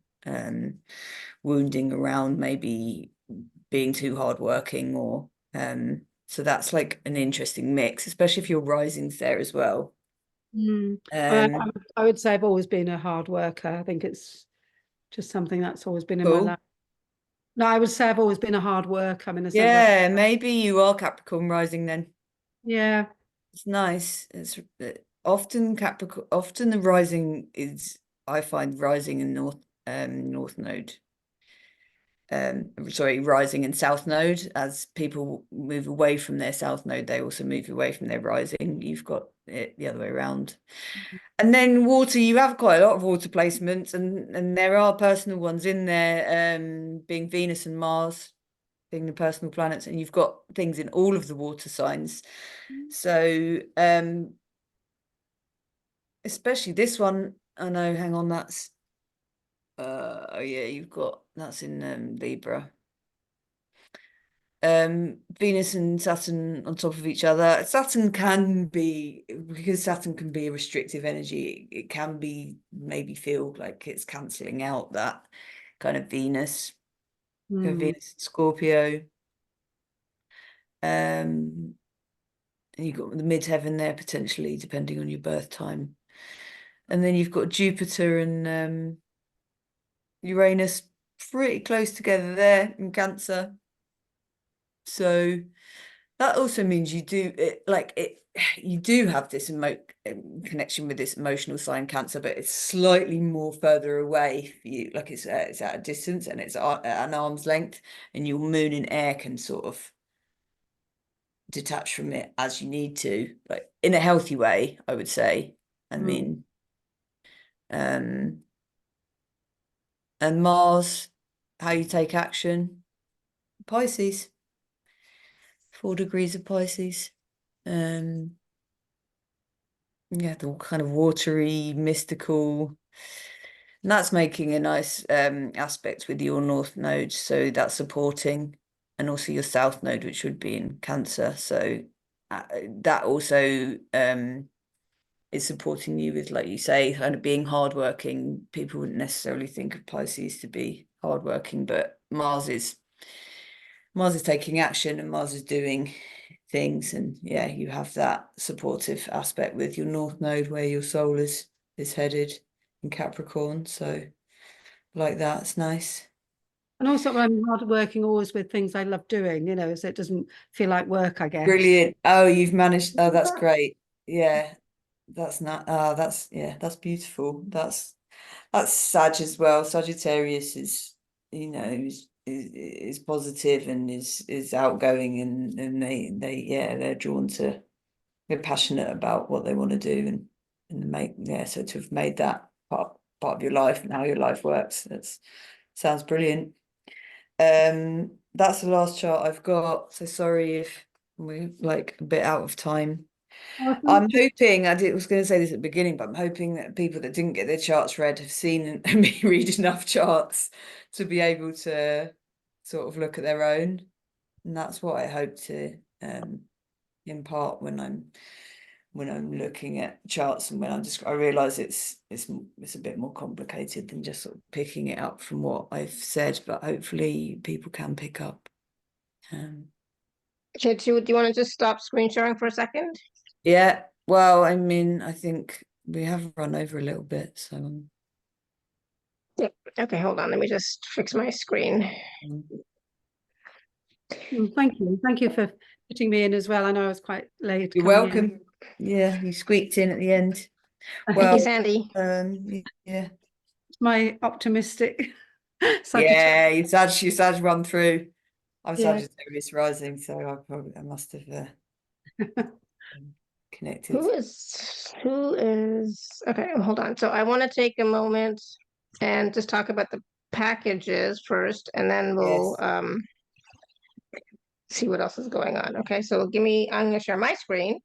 wounding around maybe being too hardworking, or so that's like an interesting mix, especially if your rising's there as well. I would say I've always been a hard worker. I think it's just something that's always been in Cool. my life. No, I would say I've always been a hard worker. I mean, maybe you are Capricorn rising then. Yeah, it's nice. It's often Capricorn. Often the rising is, I find, rising in North Node. Rising and South Node. As people move away from their South Node, they also move away from their rising. You've got it the other way around. And then water, you have quite a lot of water placements, and there are personal ones in there, being Venus and Mars, being the personal planets, and you've got things in all of the water signs. So especially this one, I know, hang on, that's you've got, that's in Libra. Venus and Saturn on top of each other. Saturn can be, because Saturn can be a restrictive energy, it can be maybe feel like it's cancelling out that kind of Venus. Venus and Scorpio. And you've got the midheaven there potentially, depending on your birth time. And then you've got Jupiter and Uranus pretty close together there in Cancer. So that also means you do have this connection with this emotional sign Cancer, but it's slightly more further away for you. Like it's at a distance, and it's at an arm's length, and your moon in air can sort of detach from it as you need to, like in a healthy way, I would say. I mean, and Mars, how you take action, Pisces, 4 degrees of Pisces. The kind of watery, mystical, and that's making a nice aspect with your North Node, so that's supporting, and also your South Node, which would be in Cancer, so that also is supporting you with, like you say, kind of being hardworking. People wouldn't necessarily think of Pisces to be hardworking, but Mars is taking action, and Mars is doing things, and you have that supportive aspect with your North Node, where your soul is headed in Capricorn. So like that's nice. and also I'm hard working always with things I love doing, so it doesn't feel like work, I guess. Brilliant. Oh, you've managed. Oh, that's great. Yeah, that's not. That's beautiful. That's Sag as well. Sagittarius is, is positive and is outgoing, and they're drawn to, they're passionate about what they want to do, and so to have made that part of your life and how your life works, sounds brilliant. That's the last chart I've got, so sorry if we're like a bit out of time. I'm hoping, was going to say this at the beginning, but I'm hoping that people that didn't get their charts read have seen me read enough charts to be able to sort of look at their own. And that's what I hope to impart when I'm when I'm looking at charts, and when I realize it's a bit more complicated than just sort of picking it up from what I've said, but hopefully people can pick up. Okay, do you want to just stop screen sharing for a second? Yeah, well, I mean, I think we have run over a little bit, so Yep. Okay, hold on. Let me just fix my screen. Thank you. Thank you for fitting me in as well. I know I was quite late. you're coming in. welcome. Yeah, you squeaked in at the end. Thank Well, you, Sandy. yeah. My optimistic Sagittarius. Yeah, you Sag run through. I'm Yeah. Sagittarius rising, so I must have connected. Who is okay, hold on. So I want to take a moment and just talk about the packages first, and then we'll see what else is going on. Okay, so I'm gonna share my screen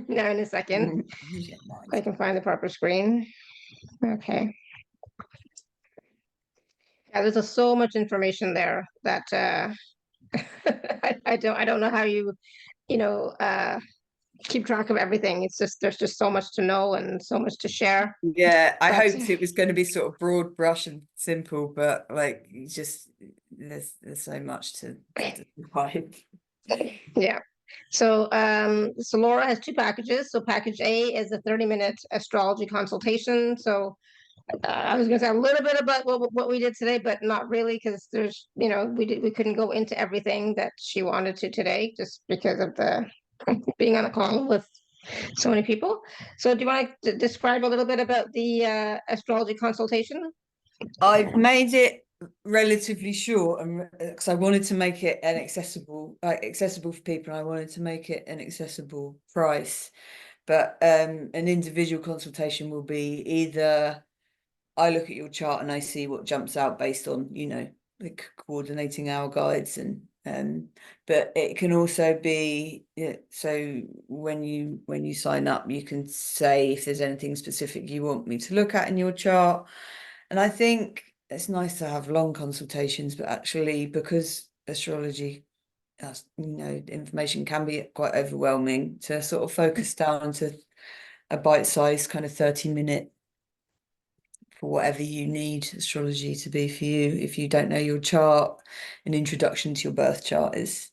now in a second. If I can find the proper screen. Okay. Yeah, there's so much information there that I don't know how you keep track of everything. It's just there's just so much to know and so much to share. Yeah, I But- hoped it was going to be sort of broad brush and simple, but like you just there's so much to describe. Yeah. So Laura has two packages. So package A is a 30-minute astrology consultation. So I was going to say a little bit about what we did today, but not really, because there's we couldn't go into everything that she wanted to today, just because of the being on a call with so many people. So do you want to describe a little bit about the astrology consultation? I've made it relatively short, and because I wanted to make it accessible for people, and I wanted to make it an accessible price. But an individual consultation will be either I look at your chart and I see what jumps out based on, like coordinating our guides, and but it can also be, so when you sign up, you can say if there's anything specific you want me to look at in your chart. And I think it's nice to have long consultations, but actually, because astrology, information can be quite overwhelming, to sort of focus down to a bite-sized kind of 30-minute for whatever you need astrology to be for you. If you don't know your chart, an introduction to your birth chart is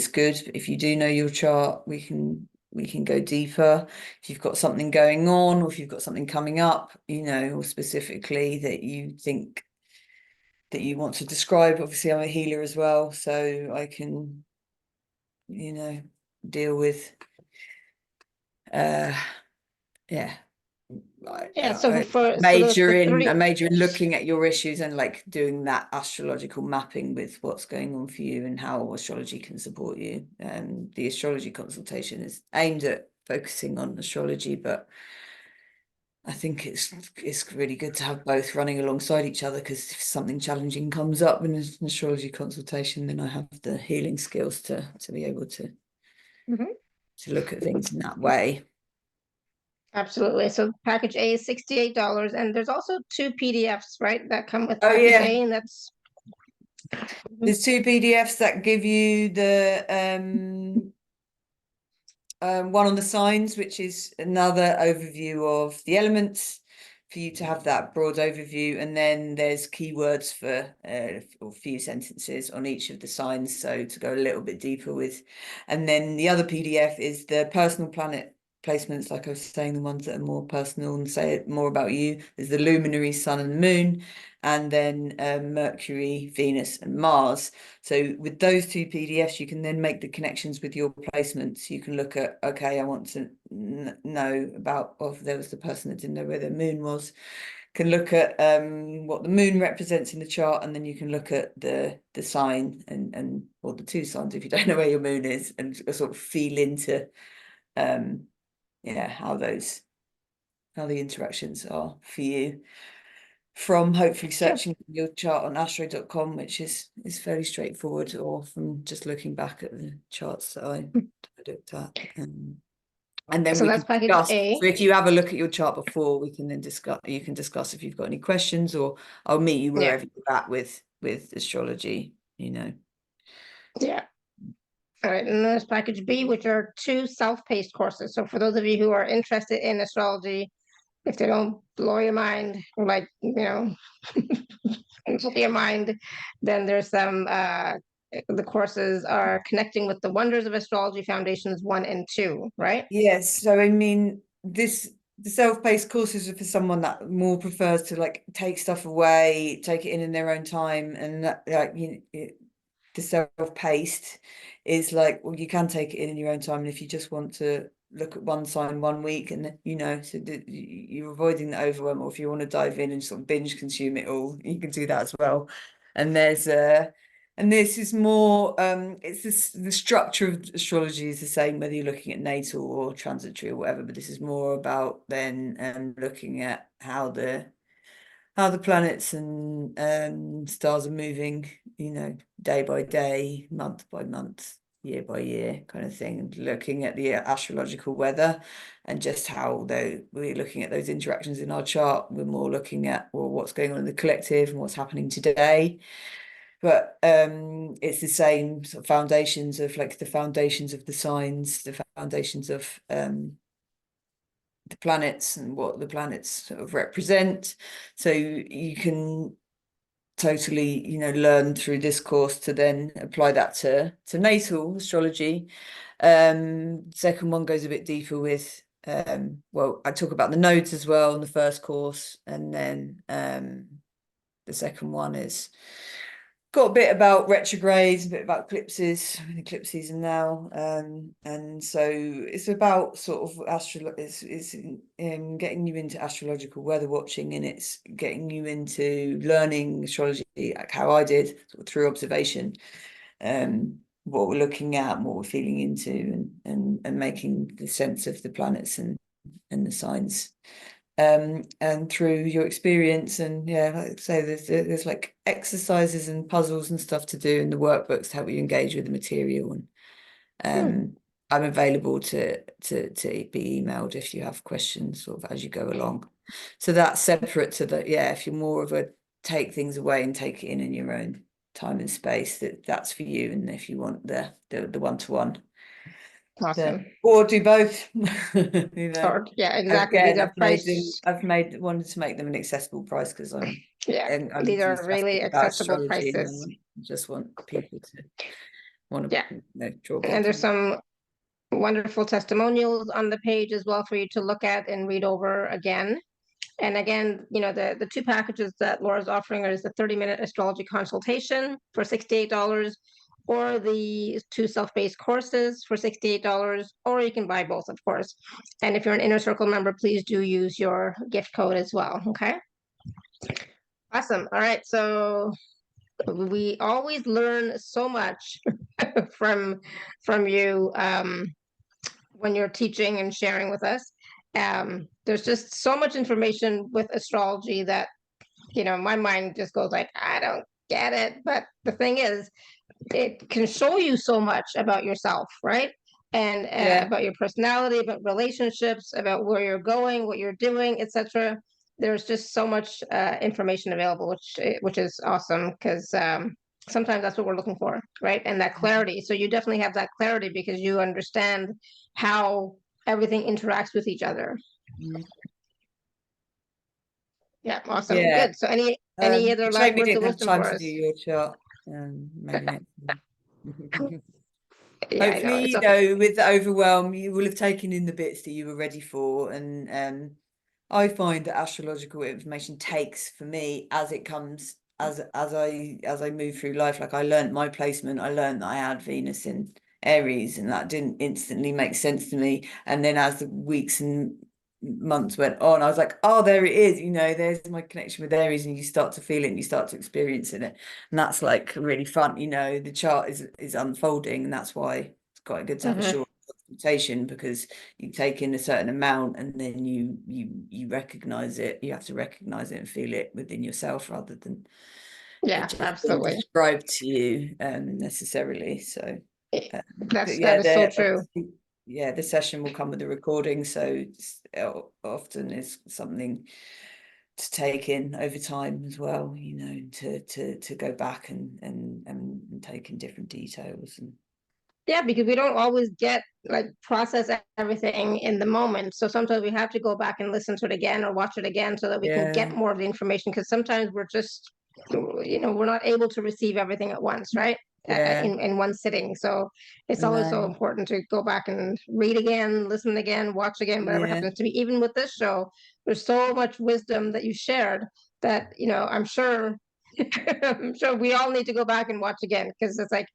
good. But if you do know your chart, we can go deeper. If you've got something going on, or if you've got something coming up, or specifically that you think that you want to describe. Obviously, I'm a healer as well, so I can, deal with So I major in looking at your issues and like doing that astrological mapping with what's going on for you and how astrology can support you. And the astrology consultation is aimed at focusing on astrology, but I think it's really good to have both running alongside each other, because if something challenging comes up in an astrology consultation, then I have the healing skills to be able to look at things in that way. Absolutely. So package A is $68, and there's also two PDFs, right, that come with package A, and that's there's two PDFs that give you the one on the signs, which is another overview of the elements, for you to have that broad overview, and then there's keywords for a few sentences on each of the signs, so to go a little bit deeper with. And then the other PDF is the personal planet placements, like I was saying, the ones that are more personal and say more about you. There's the luminary, sun and moon, and then Mercury, Venus and Mars. So with those two PDFs, you can then make the connections with your placements. You can look at, okay, I want to know about, there was the person that didn't know where their moon was, can look at what the moon represents in the chart, and then you can look at the sign and or the two signs if you don't know where your moon is, and sort of feel into how the interactions are for you, from hopefully searching your chart on astro.com, which is fairly straightforward, or from just looking back at the charts that I looked at. And then so we that's can package discuss. A. So if you have a look at your chart before, we can then discuss. You can discuss if you've got any questions, or I'll meet you wherever you're at with astrology. Yeah. All right, and then there's package B, which are 2 self-paced courses. So for those of you who are interested in astrology, if they don't blow your mind, or like, blow your mind, then there's some, the courses are Connecting with the Wonders of Astrology Foundations 1 and 2, right? Yes, so I mean, the self-paced courses are for someone that more prefers to like take stuff away, take it in their own time, and that, like, the self-paced is like, well, you can take it in your own time, and if you just want to look at one sign 1 week, and so you're avoiding the overwhelm, or if you want to dive in and sort of binge consume it all, you can do that as well. And this is more, it's the structure of astrology is the same, whether you're looking at natal or transitory or whatever, but this is more about then looking at how the planets and stars are moving, day by day, month by month, year by year kind of thing, and looking at the astrological weather and just how we're looking at those interactions in our chart. We're more looking at, well, what's going on in the collective and what's happening today. But it's the same sort of foundations of like the foundations of the signs, the foundations of the planets and what the planets sort of represent. So you can totally, learn through this course to then apply that to natal astrology. Second one goes a bit deeper with, well, I talk about the nodes as well in the first course, and then the second one is got a bit about retrogrades, a bit about eclipses, eclipse season now, and so it's about sort of it's getting you into astrological weather watching, and it's getting you into learning astrology like how I did, sort of through observation, what we're looking at and what we're feeling into, and making the sense of the planets and the signs. And through your experience, and like I say, there's like exercises and puzzles and stuff to do in the workbooks to help you engage with the material, and I'm available to be emailed if you have questions sort of as you go along. So that's separate to if you're more of a take things away and take it in your own time and space, that's for you. And if you want the one-to-one, Awesome. or do both. Or, yeah, exactly. Again, These are wanted to make them an accessible price because I'm these are really enthusiastic about accessible astrology, and prices. I just want people to want to Yeah. draw. And there's some wonderful testimonials on the page as well for you to look at and read over again. And again, the 2 packages that Laura's offering is the 30-minute astrology consultation for $68, or the 2 self-paced courses for $68, or you can buy both, of course. And if you're an Inner Circle member, please do use your gift code as well. Okay. Awesome. All right. So we always learn so much from you when you're teaching and sharing with us. There's just so much information with astrology that, my mind just goes like, I don't get it. But the thing is, it can show you so much about yourself, right? And about your personality, about relationships, about where you're going, what you're doing, etc. There's just so much information available, which is awesome, because sometimes that's what we're looking for, right? And that clarity. So you definitely have that clarity because you understand how everything interacts with each other. Yeah, awesome. Good. So any other last words of wisdom for us? To do your chart. Maybe next time. Yeah, Hopefully, with the overwhelm, you will have taken in the bits that you were ready for, and I find that astrological information takes, for me, as it comes, as I move through life. Like I learned my placement, I learned that I had Venus in Aries, and that didn't instantly make sense to me. And then as the weeks and months went on, I was like, oh, there it is, there's my connection with Aries, and you start to feel it and you start to experience it, and that's like really fun. The chart is unfolding, and that's why it's quite good to have a short consultation, because you take in a certain amount and then you recognize it. You have to recognize it and feel it within yourself, rather than it just absolutely being described to you necessarily. So that is so true. The session will come with a recording, so often is something to take in over time as well, to go back and take in different details. And Yeah, because we don't always get like process everything in the moment. So sometimes we have to go back and listen to it again or watch it again so that we can Yeah, get more of the information. Because sometimes we're just, we're not able to receive everything at once, right? yeah, In one sitting. So it's always so no, important to go back and read again, listen again, watch again, whatever yeah, happens to be. Even with this show, there's so much wisdom that you shared that, I'm sure, I'm sure we all need to go back and watch again because it's like,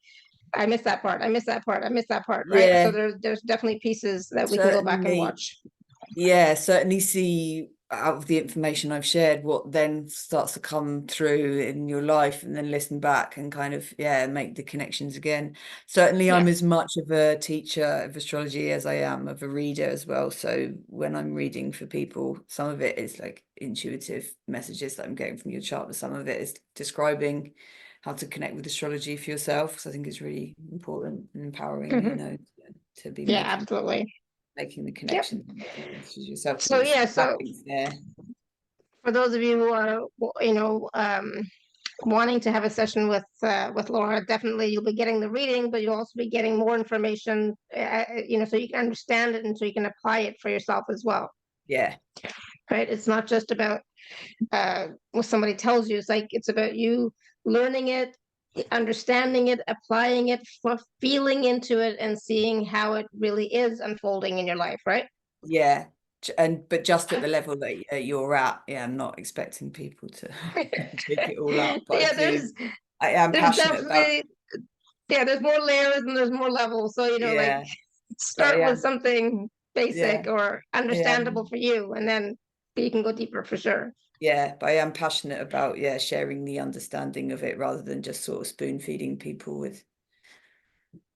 I missed that part. I missed that part. I missed that part. Right. So yeah, there's definitely pieces that we can go back and certainly. watch. Yeah, certainly see out of the information I've shared what then starts to come through in your life, and then listen back and kind of, yeah, make the connections again. Certainly I'm Yeah. as much of a teacher of astrology as I am of a reader as well. So when I'm reading for people, some of it is like intuitive messages that I'm getting from your chart, but some of it is describing how to connect with astrology for yourself. So I think it's really important and empowering, Mhm. to be Yeah, absolutely. making the Yep. connection with yourself. So yeah, so Mapping's there. for those of you who are, wanting to have a session with Laura, definitely you'll be getting the reading, but you'll also be getting more information, so you can understand it and so you can apply it for yourself as well. Yeah, Right. It's not just about what somebody tells you. It's about you learning it, understanding it, applying it, feeling into it, and seeing how it really is unfolding in your life, right? yeah. But just at the level that you're at, yeah, I'm not expecting people to pick it all up. But Yeah, I am there's passionate about, definitely, yeah, there's more layers and there's more levels. So, like yeah, but start with something yeah, basic or understandable yeah, for you, and then you can go deeper for sure. yeah. But I am passionate about, yeah, sharing the understanding of it rather than just sort of spoon feeding people with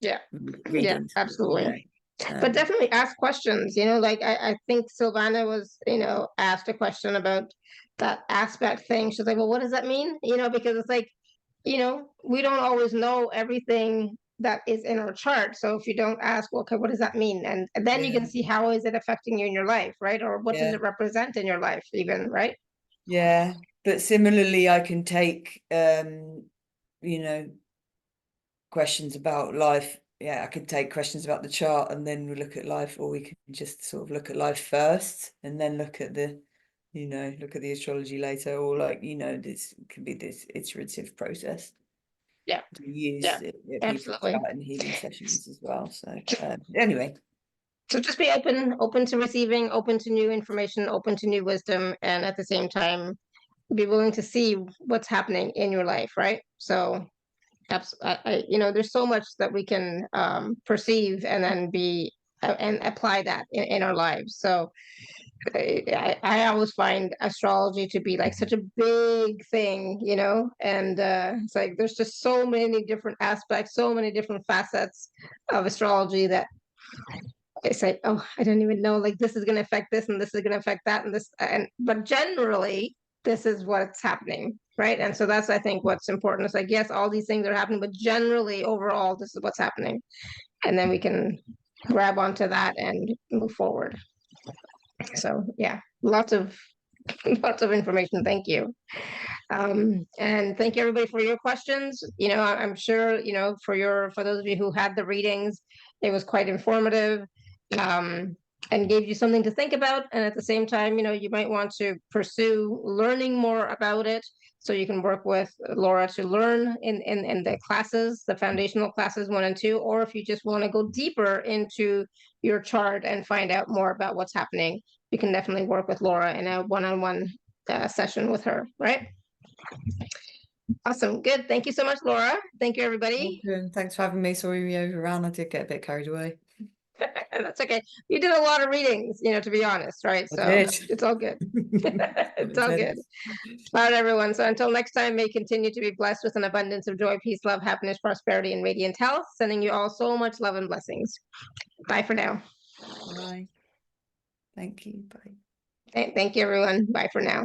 Yeah, yeah, readings, absolutely. But definitely ask questions, like I think Sylvana was, asked a question about that aspect thing. She's like, well, what does that mean? Because it's like, we don't always know everything that is in our chart. So if you don't ask, well, okay, what does that mean? And then you yeah, can see how is it affecting you in your life, right? Or what does yeah. it represent in your life even, right? Yeah, but similarly, I can take, you know, questions about life. Yeah, I can take questions about the chart and then we look at life, or we can just sort of look at life first and then look at the, look at the astrology later, or like, this can be this iterative process Yeah, to use yeah, people's absolutely. chart and healing sessions as well. So anyway, So just be open to receiving, open to new information, open to new wisdom, and at the same time, be willing to see what's happening in your life, right? So there's so much that we can perceive and then and apply that in our lives. So I always find astrology to be like such a big thing, and it's like there's just so many different aspects, so many different facets of astrology that it's like, oh, I don't even know, like this is going to affect this and this is going to affect that and this, but generally this is what's happening, right? And so that's, I think, what's important. It's like, yes, all these things are happening, but generally overall this is what's happening, and then we can grab onto that and move forward. So yeah, lots of lots of information. Thank you. And thank you everybody for your questions. I'm sure, for those of you who had the readings, it was quite informative, and gave you something to think about. And at the same time, you might want to pursue learning more about it. So you can work with Laura to learn in the classes, the foundational classes 1 and 2, or if you just want to go deeper into your chart and find out more about what's happening, you can definitely work with Laura in a one-on-one session with her, right? Awesome. Good. Thank you so much, Laura. Thank you, everybody. welcome. Thanks for having me. Sorry we overran. I did get a bit carried away. That's okay. You did a lot of readings, to be honest, right? I So did. it's all good. It's all good. All right, everyone. So until next time, may continue to be blessed with an abundance of joy, peace, love, happiness, prosperity, and radiant health. Sending you all so much love and blessings. Bye for now. Bye. Thank you. Bye. Thank you, everyone. Bye for now.